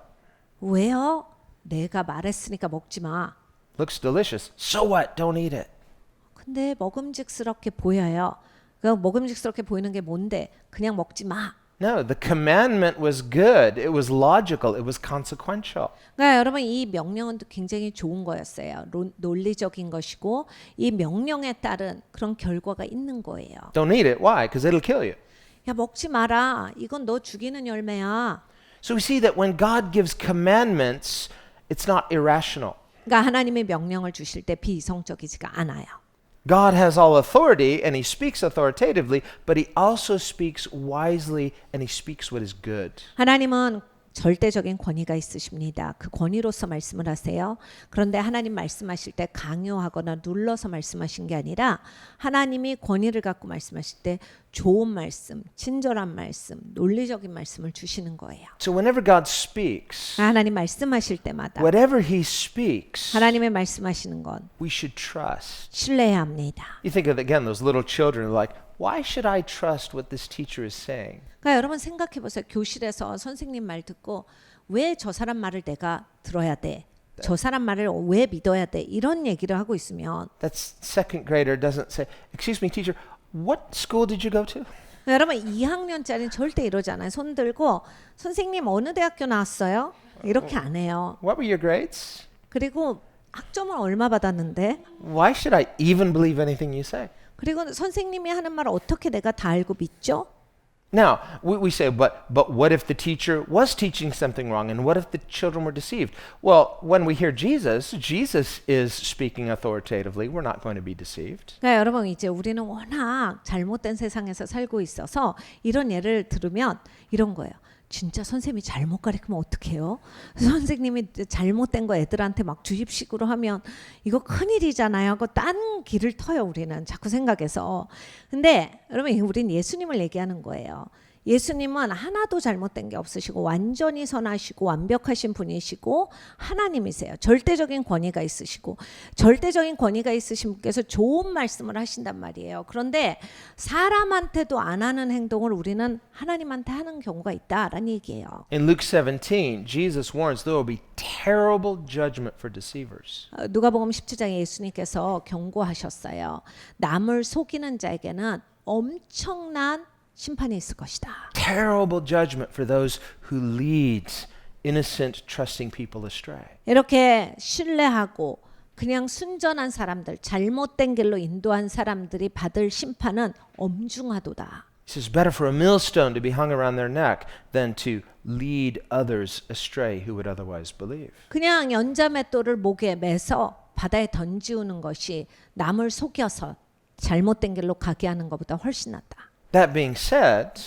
왜요? 내가 말했으니까 먹지 마. Looks delicious. So what? Don't eat it. 근데 먹음직스럽게 보여요. 그 먹음직스럽게 보이는 게 뭔데? 그냥 먹지 마. No, the commandment was good. It was logical. It was consequential. 그러니까 여러분 이 명령은 굉장히 좋은 거였어요. 논리적인 것이고 이 명령에 따른 그런 결과가 있는 거예요. Don't eat it. Why? Because it'll kill you. 야 먹지 마라. 이건 너 죽이는 열매야. So we see that when God gives commandments, it's not irrational. 그러니까 하나님의 명령을 주실 때 비이성적이지가 않아요. God has all authority and he speaks authoritatively, but he also speaks wisely and he speaks what is good. 하나님은 절대적인 권위가 있으십니다. 그 권위로서 말씀을 하세요. 그런데 하나님 말씀하실 때 강요하거나 눌러서 말씀하신 게 아니라 하나님이 권위를 갖고 말씀하실 때 좋은 말씀, 친절한 말씀, 논리적인 말씀을 주시는 거예요. So whenever God speaks, 하나님 말씀하실 때마다 whatever he speaks, 하나님의 말씀하시는 건 we should trust. 신뢰해야 합니다. You think of again those little children like, why should I trust what this teacher is saying? 그러니까 여러분 생각해 보세요. 교실에서 선생님 말 듣고 왜 저 사람 말을 내가 들어야 돼? 저 사람 말을 왜 믿어야 돼? 이런 얘기를 하고 있으면 That second grader doesn't say, excuse me, teacher, what school did you go to? 여러분 2학년짜리는 절대 이러지 않아요. 손 들고 선생님 어느 대학교 나왔어요? 이렇게 안 해요. What were your grades? 그리고 학점을 얼마 받았는데? Why should I even believe anything you say? 그리고 선생님이 하는 말 어떻게 내가 다 알고 믿죠? Now, we say, but what if the teacher was teaching something wrong? And what if the children were deceived? Well, when we hear Jesus is speaking authoritatively. We're not going to be deceived. 그러니까 여러분 이제 우리는 워낙 잘못된 세상에서 살고 있어서 이런 예를 들으면 이런 거예요. 진짜 선생님이 잘못 가르치면 어떡해요? 선생님이 잘못된 거 애들한테 막 주입식으로 하면 이거 큰일이잖아요 하고 딴 길을 터요 우리는 자꾸 생각해서. 근데 여러분 우린 예수님을 얘기하는 거예요. 예수님은 하나도 잘못된 게 없으시고 완전히 선하시고 완벽하신 분이시고 하나님이세요. 절대적인 권위가 있으시고 절대적인 권위가 있으신 분께서 좋은 말씀을 하신단 말이에요. 그런데 사람한테도 안 하는 행동을 우리는 하나님한테 하는 경우가 있다라는 얘기예요. In Luke 17, Jesus warns there will be terrible judgment for deceivers. 누가복음 17장에 예수님께서 경고하셨어요. 남을 속이는 자에게는 엄청난 심판이 있을 것이다. Terrible judgment for those who lead innocent, trusting people astray. 이렇게 신뢰하고 그냥 순전한 사람들, 잘못된 길로 인도한 사람들이 받을 심판은 엄중하도다. He says, better for a millstone to be hung around their neck than to lead others astray who would otherwise believe. 그냥 연자맷돌을 목에 매서 바다에 던지우는 것이 남을 속여서 잘못된 길로 가게 하는 것보다 훨씬 낫다. That being said,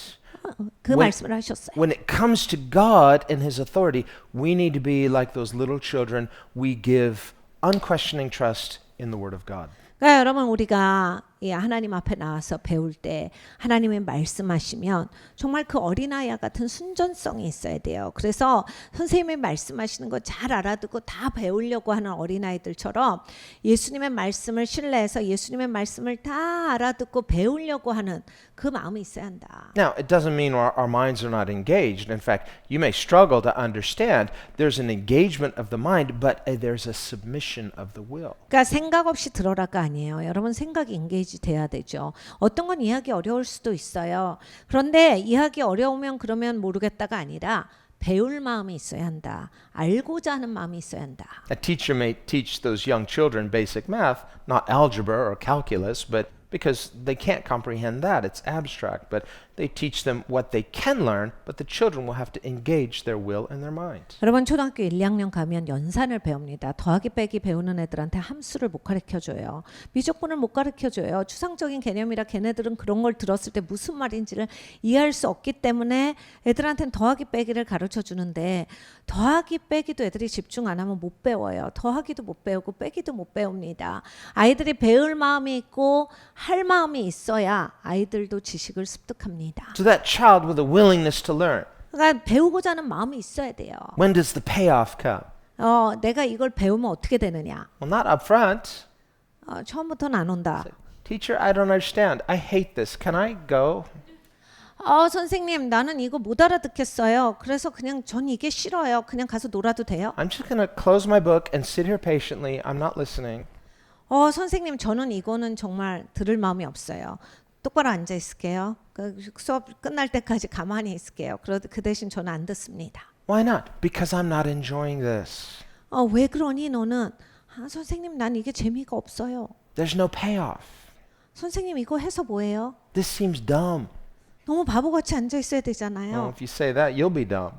그 말씀을 하셨어요. when it comes to God and His authority, we need to be like those little children. We give unquestioning trust in the Word of God. 그러니까 여러분 우리가 이 하나님 앞에 나와서 배울 때 하나님이 말씀하시면 정말 그 어린아이와 같은 순전성이 있어야 돼요. 그래서 선생님이 말씀하시는 거 잘 알아듣고 다 배우려고 하는 어린아이들처럼 예수님의 말씀을 신뢰해서 예수님의 말씀을 다 알아듣고 배우려고 하는 그 마음이 있어야 한다. Now, it doesn't mean our minds are not engaged. In fact, you may struggle to understand. There's an engagement of the mind, but there's a submission of the will. 그러니까 생각 없이 들어라가 아니에요. 여러분 생각이 인게이지 돼야 되죠. 어떤 건 이해하기 어려울 수도 있어요. 그런데 이해하기 어려우면 그러면 모르겠다가 아니라 배울 마음이 있어야 한다. 알고자 하는 마음이 있어야 한다. A teacher may teach those young children basic math, not algebra or calculus, but because they can't comprehend that, it's abstract. But they teach them what they can learn, but the children will have to engage their will and their mind. 여러분 초등학교 1, 2학년 가면 연산을 배웁니다. 더하기 빼기 배우는 애들한테 함수를 못 가르쳐줘요. 미적분을 못 가르쳐줘요. 추상적인 개념이라 걔네들은 그런 걸 들었을 때 무슨 말인지를 이해할 수 없기 때문에 애들한테는 더하기 빼기를 가르쳐주는데 더하기 빼기도 애들이 집중 안 하면 못 배워요. 더하기도 못 배우고 빼기도 못 배웁니다. 아이들이 배울 마음이 있고 할 마음이 있어야 아이들도 지식을 습득합니다. So that child with a willingness to learn, 그러니까 배우고자 하는 마음이 있어야 돼요. when does the payoff come? 내가 이걸 배우면 어떻게 되느냐? Well, not up front. 처음부터는 안 온다. Teacher, I don't understand. I hate this. Can I go? 선생님, 나는 이거 못 알아듣겠어요. 그래서 그냥 전 이게 싫어요. 그냥 가서 놀아도 돼요? I'm just going to close my book and sit here patiently. I'm not listening. 선생님, 저는 이거는 정말 들을 마음이 없어요. 똑바로 앉아 있을게요. 그 수업 끝날 때까지 가만히 있을게요. 그 대신 저는 안 듣습니다. Why not? Because I'm not enjoying this. 왜 그러니 너는? 선생님 난 이게 재미가 없어요. There's no payoff. 선생님 이거 해서 뭐예요? This seems dumb. 너무 바보같이 앉아 있어야 Well, 되잖아요. if you say that, you'll be dumb.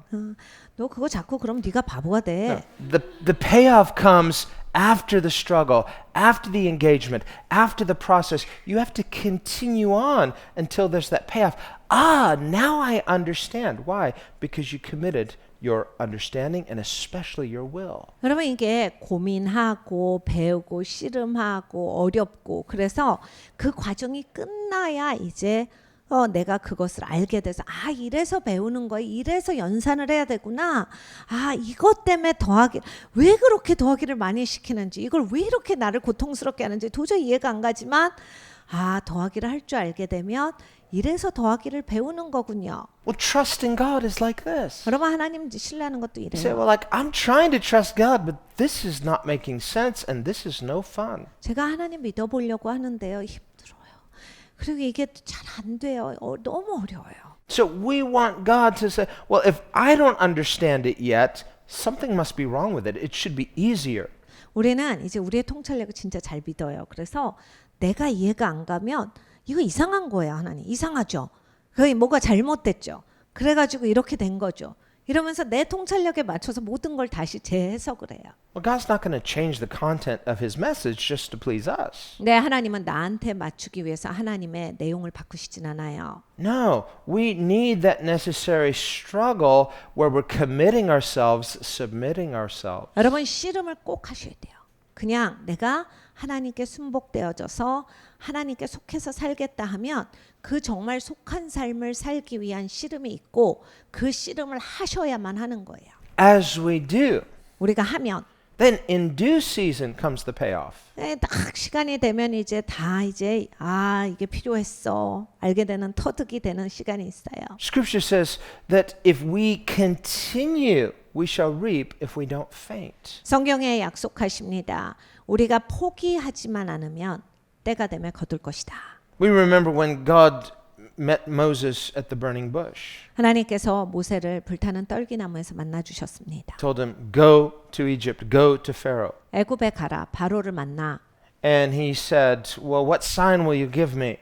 너 그거 자꾸 그럼 네가 바보가 돼. The payoff comes after the struggle, after the engagement, after the process. You have to continue on until there's that payoff. Now I understand. Why? Because you committed your understanding and especially your will. 여러분 이게 고민하고 배우고 씨름하고 어렵고 그래서 그 과정이 끝나야 이제 내가 그것을 알게 돼서 이래서 배우는 거야. 이래서 연산을 해야 되구나. 이것 때문에 왜 그렇게 더하기를 많이 시키는지 이걸 왜 이렇게 나를 고통스럽게 하는지 도저히 이해가 안 가지만 더하기를 할 줄 알게 되면 이래서 더하기를 배우는 거군요. Well, trust in God is like this. 여러분 하나님 신뢰하는 것도 You say, 이래요. well, like, I'm trying to trust God, but this is not making sense and this is no fun. 제가 하나님 믿어보려고 하는데요. 힘들어요. 그리고 이게 잘 안 돼요. 너무 어려워요. So we want God to say, well, if I don't understand it yet, something must be wrong with it. It should be easier. 우리는 이제 우리의 통찰력을 진짜 잘 믿어요. 그래서 내가 이해가 안 가면 이거 이상한 거예요, 하나님. 이상하죠. 거의 뭐가 잘못됐죠. 그래가지고 이렇게 된 거죠. 이러면서 내 통찰력에 맞춰서 모든 걸 다시 재해석을 해요. Well, God's not going to change the content of His message just to please us. 네, 하나님은 나한테 맞추기 위해서 하나님의 내용을 바꾸시진 않아요. No, we need that necessary struggle where we're committing ourselves, submitting ourselves. 여러분 씨름을 꼭 하셔야 돼요. 그냥 내가 하나님께 순복되어져서 하나님께 속해서 살겠다 하면 그 정말 속한 삶을 살기 위한 씨름이 있고 그 씨름을 하셔야만 하는 거예요. As we do, 우리가 하면 then in due season comes the payoff. 딱 시간이 되면 이제 이게 필요했어 알게 되는 터득이 되는 시간이 있어요. Scripture says that if we continue, we shall reap if we don't faint. 성경에 약속하십니다. 우리가 포기하지만 않으면 때가 되면 거둘 것이다. We remember when God met Moses at the burning bush. 하나님께서 모세를 불타는 떨기나무에서 만나 주셨습니다. Told him, go to Egypt, go to Pharaoh. 애굽에 가라. 바로를 만나. And he said, well, what sign will you give me?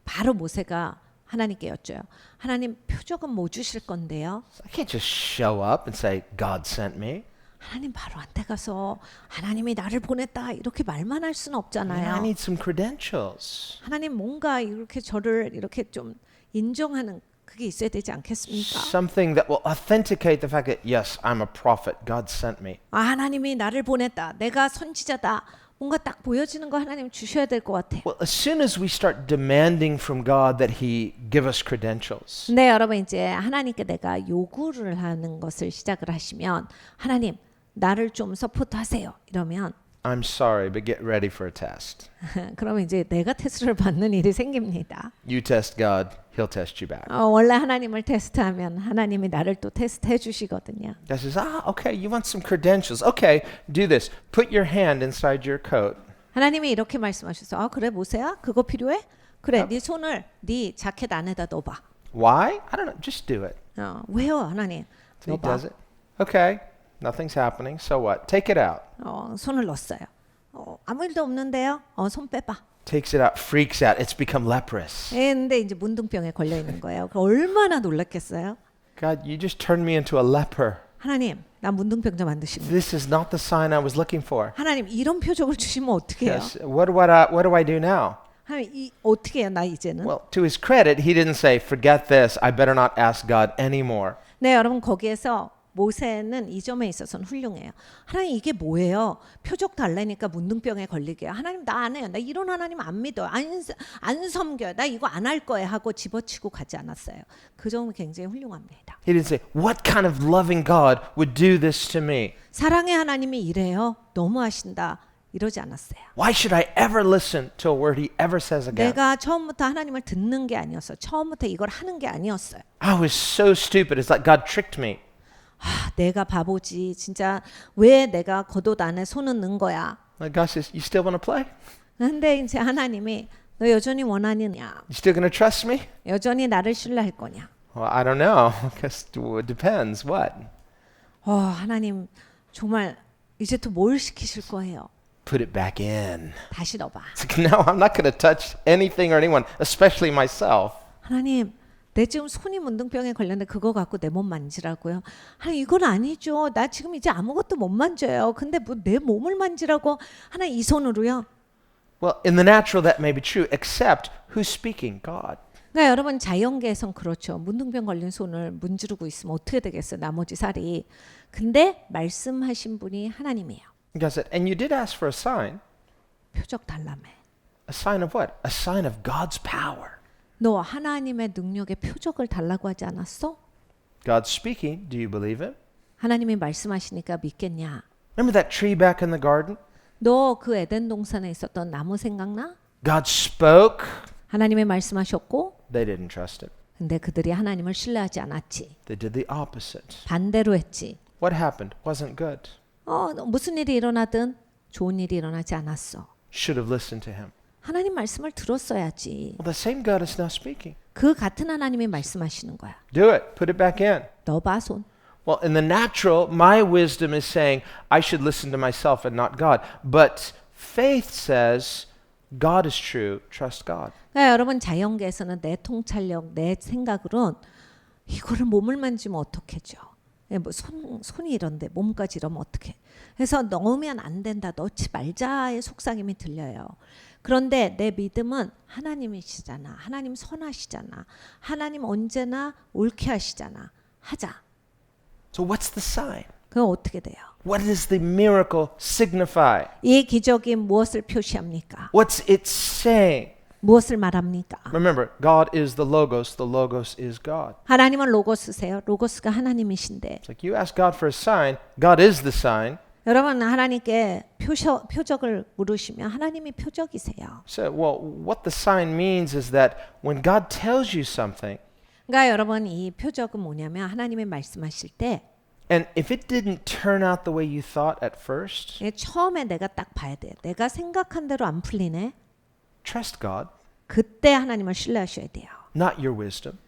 바로 모세가 하나님께 여쭤요. 하나님 표적은 뭐 주실 건데요? I can't just show up and say, God sent me. 하나님 바로한테 가서 하나님이 나를 보냈다 이렇게 말만 할 수는 I 없잖아요. need some credentials. 하나님 뭔가 이렇게 저를 이렇게 좀 인정하는 그게 있어야 되지 않겠습니까? Something that will authenticate the fact that, yes, I'm a prophet. God sent me. 하나님이 나를 보냈다. 내가 선지자다. 뭔가 딱 보여지는 거 하나님 주셔야 될 것 같아요. Well, as soon as we start demanding from God that He give us credentials, 네, 여러분 이제 하나님께 내가 요구를 하는 것을 시작을 하시면 하나님 나를 좀 서포트하세요. 이러면 I'm sorry, but get ready for a test. 그러면 이제 내가 테스트를 받는 일이 생깁니다. You test God, He'll test you back. 원래 하나님을 테스트하면 하나님이 나를 또 테스트해 주시거든요. God says, okay, you want some credentials. Okay, do this. Put your hand inside your coat. 하나님이 이렇게 말씀하셔서 그래 모세야 그거 필요해? 그래 네 손을 네 자켓 안에다 넣어봐. Why? I don't know. Just do it. 왜요 하나님? So He 넣어봐. does it. Okay, nothing's happening. So what? Take it out. 손을 넣었어요. 아무 일도 없는데요. 손 빼봐. Takes it out, freaks out. It's become leprous. 근데 이제 문둥병에 걸려 있는 거예요. 얼마나 놀랐겠어요? God, you just turned me into a leper. 하나님, 나 문둥병자 만드시면. This is not the sign I was looking for. 하나님, 이런 표적을 주시면 어떻게 해요? Yes. What do I do now? 하나님, 어떻게 해요? 나 이제는? Well, to his credit, he didn't say, forget this. I better not ask God anymore. 네, 여러분 거기에서 모세는 이 점에 있어서는 훌륭해요. 하나님 이게 뭐예요? 표적 달라니까 문둥병에 걸리게. 하나님 나 안 해요. 나 이런 하나님 안 믿어요. 안 섬겨요. 나 이거 안 할 거예요 하고 집어치고 가지 않았어요. 그 점은 굉장히 훌륭합니다. He didn't say, what kind of loving God would do this to me? 사랑의 하나님이 이래요. 너무하신다. 이러지 않았어요. Why should I ever listen to a word he ever says again? 내가 처음부터 하나님을 듣는 게 아니었어요. 처음부터 이걸 하는 게 아니었어요. I was so stupid. It's like God tricked me. 내가 바보지. 진짜 왜 내가 겉옷 안에 손을 넣은 거야? Like God says, you still want to play? 근데 이제 하나님이 너 여전히 원하느냐? You still going to trust me? 여전히 나를 신뢰할 거냐? Well, I don't know. Guess it depends. What? 하나님 정말 이제 또 뭘 시키실 거예요? Put it back in. 다시 넣어봐. It's like, no, I'm not going to touch anything or anyone, especially myself. 하나님, 내 지금 손이 문둥병에 걸렸는데 그거 갖고 내 몸 만지라고요? 하나님, 이건 아니죠. 나 지금 이제 아무것도 못 만져요. 근데 뭐 내 몸을 만지라고 하나님 이 손으로요? Well, in the natural, that may be true, except who's speaking? God. 그러니까 여러분 자연계에선 그렇죠. 문둥병 걸린 손을 문지르고 있으면 어떻게 되겠어요? 나머지 살이. 근데 말씀하신 분이 하나님이에요. God said, and you did ask for a sign. 표적 달라며. A sign of what? A sign of God's power. 너 하나님의 능력의 표적을 달라고 하지 않았어? God's speaking. Do you believe it? 하나님이 말씀하시니까 믿겠냐? Remember that tree back in the garden? 너 그 에덴 동산에 있었던 나무 생각나? God spoke. 하나님이 말씀하셨고 They didn't trust it. 근데 그들이 하나님을 신뢰하지 않았지. They did the opposite. 반대로 했지. What happened? Wasn't good. 무슨 일이 일어나든 좋은 일이 일어나지 않았어. Should have listened to him. 하나님 말씀을 들었어야지. Well, the same God is now speaking. 그 같은 하나님이 말씀하시는 거야. Do it. Put it back in. 넣어봐 손. Well, in the natural, my wisdom is saying I should listen to myself and not God. But faith says God is true. Trust God. 그러니까 여러분 자연계에서는 내 통찰력, 내 생각으론 이거를 몸을 만지면 어떡해죠? 뭐 손이 이런데 몸까지 이러면 어떡해? 그래서 넣으면 안 된다, 넣지 말자의 속삭임이 들려요. 그런데 내 믿음은 하나님이시잖아. 하나님 선하시잖아. 하나님 언제나 옳게 하시잖아. 하자. So what's the sign? 그럼 어떻게 돼요? What does the miracle signify? 이 기적이 무엇을 표시합니까? What's it saying? 무엇을 말합니까? Remember, God is the Logos is God. 하나님은 로고스세요. 로고스가 하나님이신데 It's like you ask God for a sign, God is the sign. 여러분 하나님께 표적을 물으시면 하나님이 표적이세요. So, well, what the sign means is that when God tells you something, 그러니까 여러분 이 표적은 뭐냐면 하나님이 말씀하실 때 and if it didn't turn out the way you thought at first, 처음에 내가 딱 봐야 돼. 내가 생각한 대로 안 풀리네. trust God, 그때 하나님을 신뢰하셔야 돼요. not your wisdom,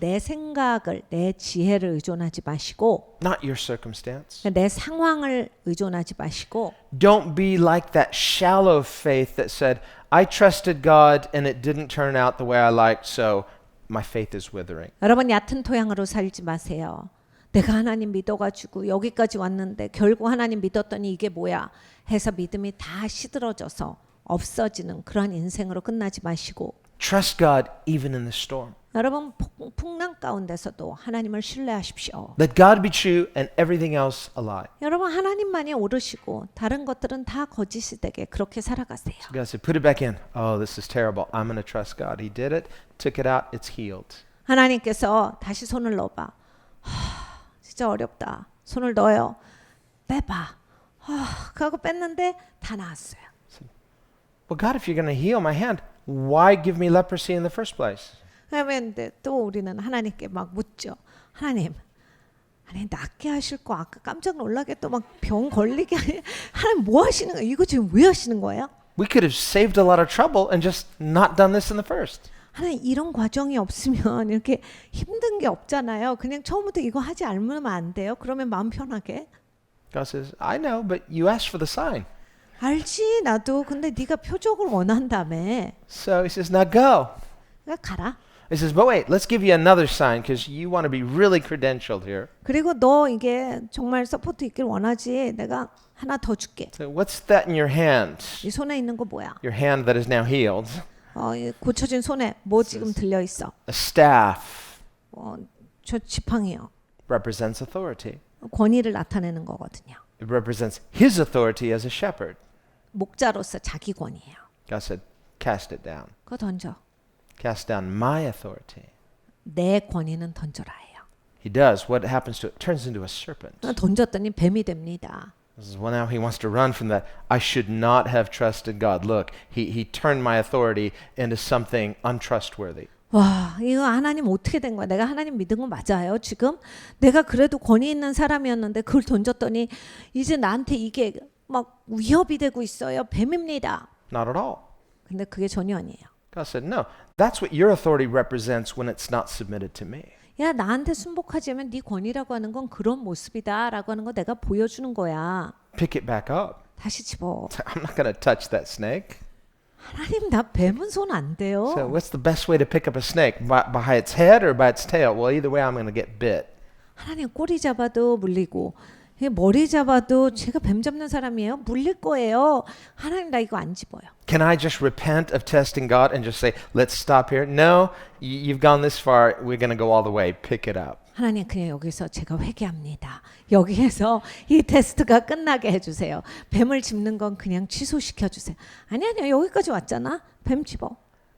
내 생각을, 내 지혜를 의존하지 마시고 not your circumstance. 내 상황을 의존하지 마시고 Don't be like that shallow faith that said, I trusted God and it didn't turn out the way I liked, so my faith is withering. 여러분 얕은 토양으로 살지 마세요. 내가 하나님 믿어가지고 여기까지 왔는데 결국 하나님 믿었더니 이게 뭐야 해서 믿음이 다 시들어져서 없어지는 그런 인생으로 끝나지 마시고 Trust God even in the storm. 여러분 풍랑 가운데서도 하나님을 신뢰하십시오. Let God be true and everything else a lie. 여러분 하나님만이 옳으시고 다른 것들은 다 거짓이 되게 그렇게 살아가세요. So God said, put it back in. Oh, this is terrible. I'm going to trust God. He did it, took it out, it's healed. 하나님께서 다시 손을 넣어봐. 진짜 어렵다. 손을 넣어요. 빼봐. 그하고 뺐는데 다 나았어요. Well, God, if you're going to heal my hand, why give me leprosy in the first place? 그러면 또 우리는 하나님께 막 묻죠. 하나님, 아니 낫게 하실 거 아까 깜짝 놀라게 또 막 병 걸리게 하나님 뭐 하시는 거예요? 이거 지금 왜 하시는 거예요? We could have saved a lot of trouble and just not done this in the first. 하나님 이런 과정이 없으면 이렇게 힘든 게 없잖아요. 그냥 처음부터 이거 하지 않으면 안 돼요? 그러면 마음 편하게. God says, I know, but you asked for the sign. 알지 나도. 근데 네가 표적을 원한다며. So he says, now go. 그러니까 가라. He says, but wait, let's give you another sign because you want to be really credentialed here. 그리고 너 이게 정말 서포트 있길 원하지. 내가 하나 더 줄게. So what's that in your hand? 이 손에 있는 거 뭐야? Your hand that is now healed. 이 고쳐진 손에 뭐 지금 들려 있어? A staff 저 지팡이요. represents authority. 권위를 나타내는 거거든요. It represents his authority as a shepherd. 목자로서 자기 권위예요. God said, cast it down. 그거 던져. Cast down my authority. 내 권위는 던져라 해요. He does. What happens to it? Turns into a serpent. 던졌더니 뱀이 됩니다. This is, well, now he wants to run from that. I should not have trusted God. Look, he turned my authority into something untrustworthy. 와, 이거 하나님 어떻게 된 거야? 내가 하나님 믿은 거 맞아요? 지금 내가 그래도 권위 있는 사람이었는데 그걸 던졌더니 이제 나한테 이게 막 위협이 되고 있어요. 뱀입니다. Not at all. 근데 그게 전혀 아니에요. God said, no, that's what your authority represents when it's not submitted to me. 야, 나한테 순복하지 않으면 네 권위라고 하는 건 그런 모습이다라고 하는 거 내가 보여주는 거야. Pick it back up. 다시 집어. I'm not going to touch that snake. 하나님 나 뱀은 손 안 대요. So what's the best way to pick up a snake? By its head or by its tail? Well, either way, I'm going to get bit. 하나님 꼬리 잡아도 물리고 머리 잡아도 제가 뱀 잡는 사람이에요. 물릴 거예요. 하나님 나 이거 안 집어요. Can I just repent of testing God and just say, let's stop here? No, you've gone this far. We're going to go all the way. Pick it up. 하나님 그냥 여기서 제가 회개합니다. 여기에서 이 테스트가 끝나게 해주세요. 뱀을 집는 건 그냥 취소시켜 주세요. 아니야 여기까지 왔잖아. 뱀 집어.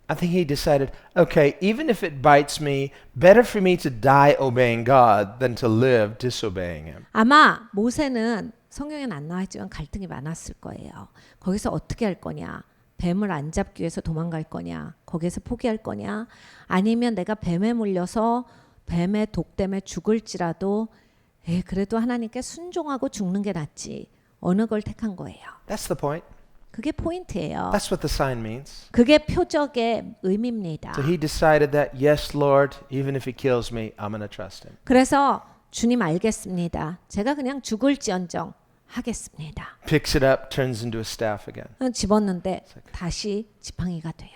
I think he decided, okay, even if it bites me, better for me to die obeying God than to live disobeying him. 아마 모세는 성경에는 안 나와있지만 갈등이 많았을 거예요. 거기서 어떻게 할 거냐? 뱀을 안 잡기 위해서 도망갈 거냐? 거기에서 포기할 거냐? 아니면 내가 뱀에 물려서 뱀의 독 때문에 죽을지라도 그래도 하나님께 순종하고 죽는 게 낫지. 어느 걸 택한 거예요. That's the point. 그게 포인트예요. That's what the sign means. 그게 표적의 의미입니다. So he decided that, yes, Lord, even if he kills me, I'm going to trust him. 그래서 주님 알겠습니다. 제가 그냥 죽을지언정 하겠습니다. Picks it up, turns into a staff again. 집었는데 다시 지팡이가 돼요.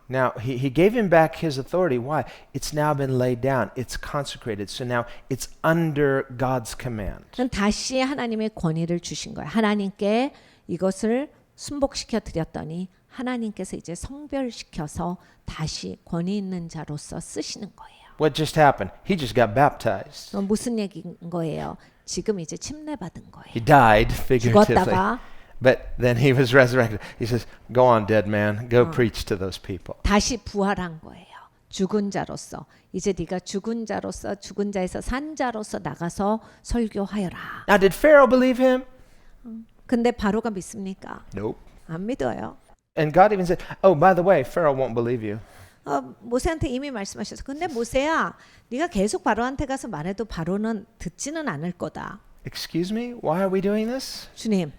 Now, he gave him back his authority. Why? It's now been laid down. It's consecrated. So now it's under God's command. 다시 하나님의 권위를 주신 거예요. 하나님께 이것을 순복시켜 드렸더니 하나님께서 이제 성별시켜서 다시 권위 있는 자로서 쓰시는 거예요. What just happened? He just got baptized. 무슨 얘기인 거예요? 지금 이제 침례받은 거예요. He died figuratively. 죽었다가 But then he was resurrected. He says, go on, dead man. Go preach to those people. 다시 부활한 거예요. 죽은 자로서. 이제 네가 죽은 자로서 죽은 자에서 산 자로서 나가서 설교하여라. Now, did Pharaoh believe him? 근데 바로가 믿습니까? Nope. 안 믿어요. And God even said, oh, by the way, Pharaoh won't believe you. 모세한테 이미 말씀하셨어. 근데 모세야, 네가 계속 바로한테 가서 말해도 바로는 듣지는 않을 거다. Excuse me? Why are we doing this? 주님,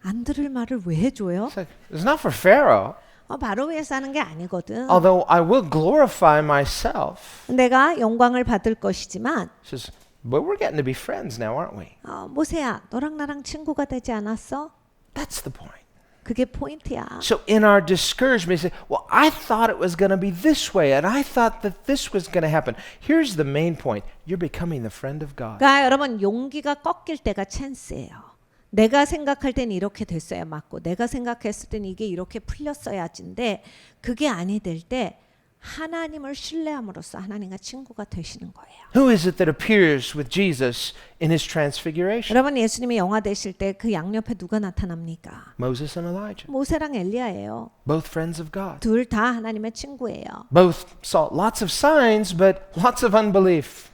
안 들을 말을 왜 해줘요? It's like, it's not for Pharaoh. 바로 위해서 하는 게 아니거든. Although I will glorify myself. 내가 영광을 받을 것이지만 She says, but we're getting to be friends now, aren't we? 모세야, 너랑 나랑 친구가 되지 않았어? That's the point. 그게 포인트야. So in our discouragement, we say, well, I thought it was going to be this way, and I thought that this was going to happen. Here's the main point. You're becoming the friend of God. 그러니까 여러분 용기가 꺾일 때가 찬스예요. 내가 생각할 땐 이렇게 됐어야 맞고 내가 생각했을 땐 이게 이렇게 풀렸어야지인데 그게 아니 될 때 하나님을 신뢰함으로써 하나님과 친구가 되시는 거예요. Who is it that appears with Jesus in his transfiguration? 여러분 예수님이 영화 되실 때 그 양옆에 누가 나타납니까? Moses and Elijah. 모세랑 엘리야예요. Both friends of God. 둘 다 하나님의 친구예요. Both saw lots of signs, but lots of unbelief.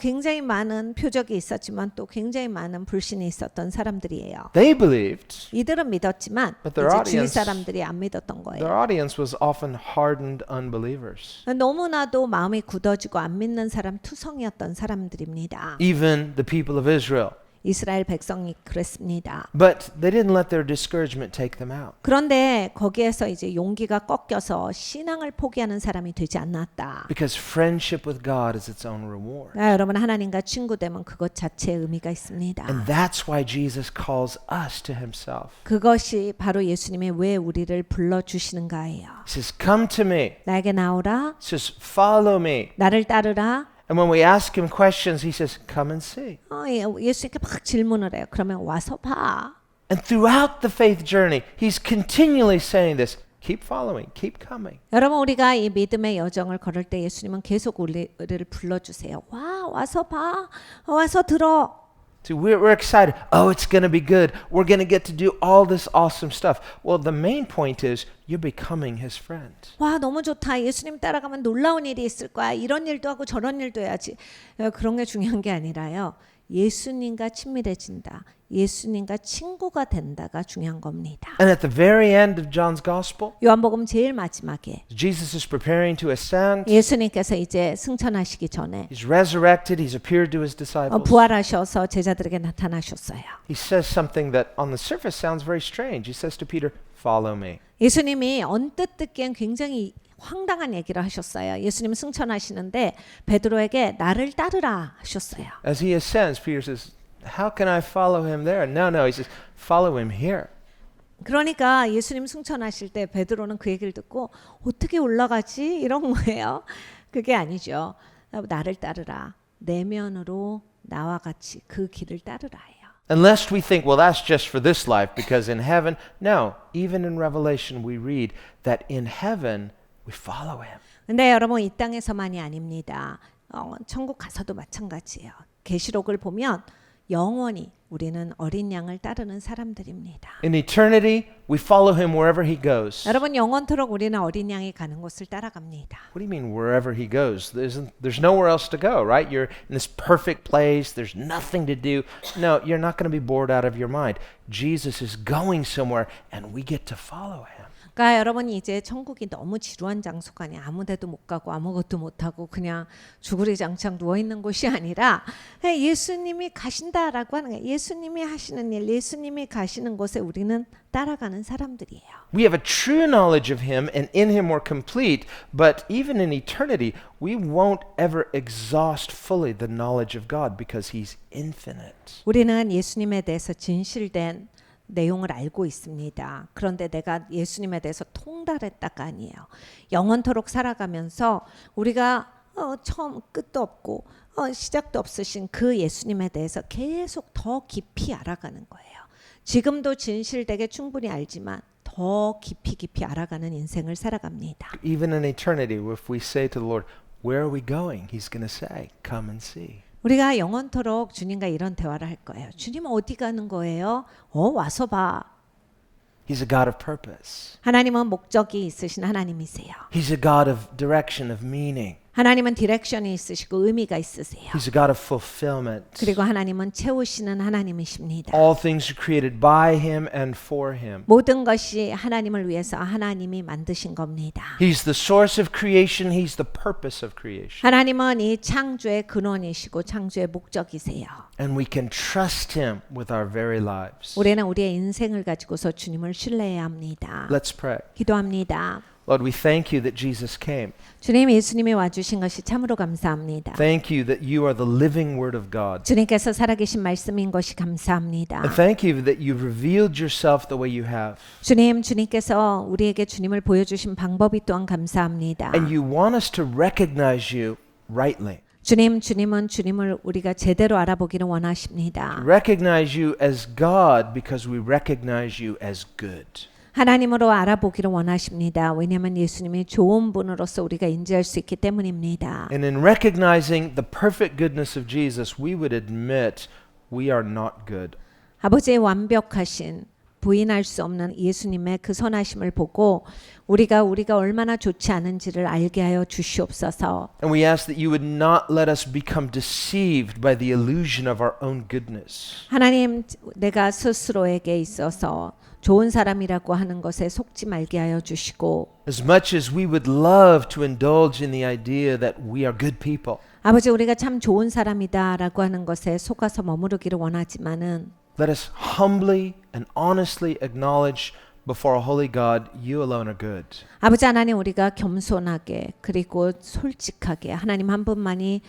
굉장히 많은 표적이 있었지만 또 굉장히 많은 불신이 있었던 사람들이에요. They believed. 이들은 믿었지만 But their 이제 주위 audience- 사람들이 안 믿었던 Their 거예요. audience was often hardened unbelievers. 너무나도 마음이 굳어지고 안 믿는 사람 투성이었던 사람들입니다. Even the people of Israel. 이스라엘 백성이 그랬습니다. But they didn't let their discouragement take them out. 그런데 거기에서 이제 용기가 꺾여서 신앙을 포기하는 사람이 되지 않았다. Because friendship with God is its own reward. 여러분 하나님과 친구 되면 그것 자체의 의미가 있습니다. And that's why Jesus calls us to himself. 그것이 바로 예수님이 왜 우리를 불러주시는가예요. He says, come to me. 나에게 나오라. He says, follow me. 나를 따르라. And when we ask him questions, he says, come and see. 예수님께 막 질문을 해요. 그러면 와서 봐. And throughout the faith journey, he's continually saying this, keep following, keep coming. 여러분 우리가 이 믿음의 여정을 걸을 때 예수님은 계속 우리를 불러주세요. 와서 봐. 와서 들어. See, we're excited. Oh, it's going to be good. We're going to get to do all this awesome stuff. Well, the main point is you're becoming his friend. 와 너무 좋다. 예수님 따라가면 놀라운 일이 있을 거야. 이런 일도 하고 저런 일도 해야지. 그런 게 중요한 게 아니라요. 예수님과 친밀해진다. 예수님과 친구가 된다가 중요한 겁니다. And at the very end of John's Gospel, 요한복음 제일 마지막에 Jesus is preparing to ascend. 예수님께서 이제 승천하시기 전에 He's resurrected. He's appeared to his disciples. 부활하셔서 제자들에게 나타나셨어요. He says something that on the surface sounds very strange. He says to Peter, "Follow me." 예수님이 언뜻 듣기엔 굉장히 황당한 얘기를 하셨어요. 예수님 승천하시는데 베드로에게 나를 따르라 하셨어요. As he ascends, Peter says, "How can I follow him there?" No, no. He says, "Follow him here." 그러니까 예수님 승천하실 때 베드로는 그 얘기를 듣고 어떻게 올라가지? 이런 거예요. 그게 아니죠. 나를 따르라. 내면으로 나와 같이 그 길을 따르라예요. Unless we think, well, that's just for this life, because in heaven, no. Even in Revelation, we read that in heaven, we follow him. 근데 여러분 이 땅에서만이 아닙니다. 천국 가서도 마찬가지예요. 계시록을 보면 영원히 우리는 어린 양을 따르는 사람들입니다. In eternity, we follow him wherever he goes. 여러분 영원토록 우리는 어린 양이 가는 곳을 따라갑니다. What do you mean wherever he goes? There's nowhere else to go, right? You're in this perfect place. There's nothing to do. No, you're not going to be bored out of your mind. Jesus is going somewhere and we get to follow him. 그러니까 여러분이 이제 천국이 너무 지루한 장소가 아니야. 아무 데도 못 가고 아무것도 못 하고 그냥 주구리장창 누워 있는 곳이 아니라 예수님이 가신다라고 하는 거예요. 예수님이 하시는 일, 예수님이 가시는 곳에 우리는 따라가는 사람들이에요. We have a true knowledge of him and in him we're complete, but even in eternity, we won't ever exhaust fully the knowledge of God because he's infinite. 우리는 예수님에 대해서 진실된 내용을 알고 있습니다. 그런데 내가 예수님에 대해서 통달했다가 아니에요. 영원토록 살아가면서 우리가 처음 끝도 없고 시작도 없으신 그 예수님에 대해서 계속 더 깊이 알아가는 거예요. 지금도 진실되게 충분히 알지만 더 깊이 알아가는 인생을 살아갑니다. Even in eternity, if we say to the Lord, "Where are we going?" He's going to say, "Come and see." 우리가 영원토록 주님과 이런 대화를 할 거예요. 주님 어디 가는 거예요? 와서 봐. He's a God of purpose. 하나님은 목적이 있으신 하나님이세요. He's a God of direction, of meaning. 하나님은 디렉션이 있으시고 의미가 있으세요. He's a God of fulfillment. 그리고 하나님은 채우시는 하나님이십니다. All things are created by him and for him. 모든 것이 하나님을 위해서 하나님이 만드신 겁니다. He's the source of creation. He's the purpose of creation. 하나님은 이 창조의 근원이시고 창조의 목적이세요. And we can trust him with our very lives. 우리는 우리의 인생을 가지고서 주님을 신뢰해야 합니다. Let's pray. 기도합니다. Lord, we thank you that Jesus came. 주님 예수님이 와주신 것이 참으로 감사합니다. Thank you that you are the living word of God. 주님께서 살아계신 말씀인 것이 감사합니다. And thank you that you've revealed yourself the way you have. 주님께서 우리에게 주님을 보여주신 방법이 또한 감사합니다. And you want us to recognize you rightly. 주님은 주님을 우리가 제대로 알아보기를 원하십니다. Recognize you as God because we recognize you as good. 하나님으로 알아보기를 원하십니다. 왜냐하면 예수님이 좋은 분으로서 우리가 인지할 수 있기 때문입니다. And in recognizing the perfect goodness of Jesus, we would admit we are not good. 아버지의 완벽하신 부인할 수 없는 예수님의 그 선하심을 보고 우리가 얼마나 좋지 않은지를 알게 하여 주시옵소서. And we ask that you would not let us become deceived by the illusion of our own goodness. 하나님, 내가 스스로에게 있어서 좋은 사람이라고 하는 것에 속지 말게 하여 주시고 As much as we would love to indulge in the idea that we are good people, 아버지 우리가 참 좋은 사람이다라고 하는 것에 속아서 머무르기를 원하지만은 let us humbly and honestly acknowledge before a holy God, you alone are good. 아버지 하나님 우리가 겸손하게 그리고 솔직하게 하나님 한 분만이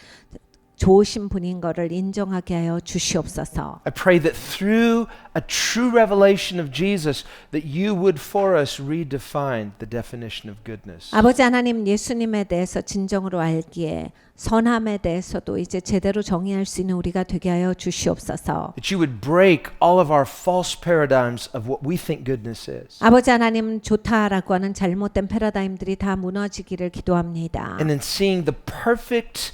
좋으신 분인 것을 인정하게 하여 주시옵소서. I pray that through a true revelation of Jesus that you would for us redefine the definition of goodness. 아버지 하나님 예수님에 대해서 진정으로 알기에 선함에 대해서도 이제 제대로 정의할 수 있는 우리가 되게 하여 주시옵소서. That you would break all of our false paradigms of what we think goodness is. 아버지 하나님 좋다라고 하는 잘못된 패러다임들이 다 무너지기를 기도합니다. And in seeing the perfect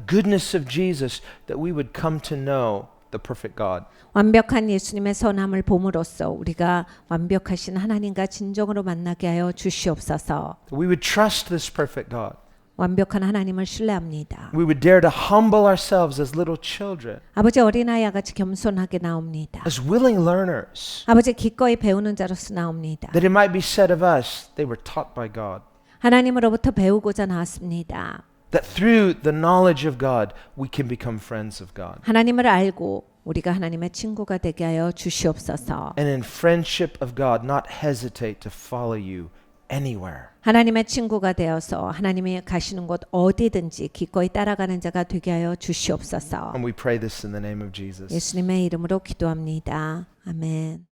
goodness of Jesus that we would come to know the perfect God. 완벽한 예수님의 선함을 봄으로써 우리가 완벽하신 하나님과 진정으로 만나게 하여 주시옵소서. That we would trust this perfect God. 완벽한 하나님을 신뢰합니다. We would dare to humble ourselves as little children, 아버지 어린아이와 같이 겸손하게 나옵니다. as willing learners, 아버지 기꺼이 배우는 자로서 나옵니다. that it might be said of us, they were taught by God. 하나님으로부터 배우고자 나왔습니다. That through the knowledge of God, we can become friends of God. 하나님을 알고 우리가 하나님의 친구가 되게 하여 주시옵소서. And in friendship of God, not hesitate to follow you anywhere. 하나님의 친구가 되어서 하나님이 가시는 곳 어디든지 기꺼이 따라가는 자가 되게 하여 주시옵소서. And we pray this in the name of Jesus. 예수님의 이름으로 기도합니다. 아멘.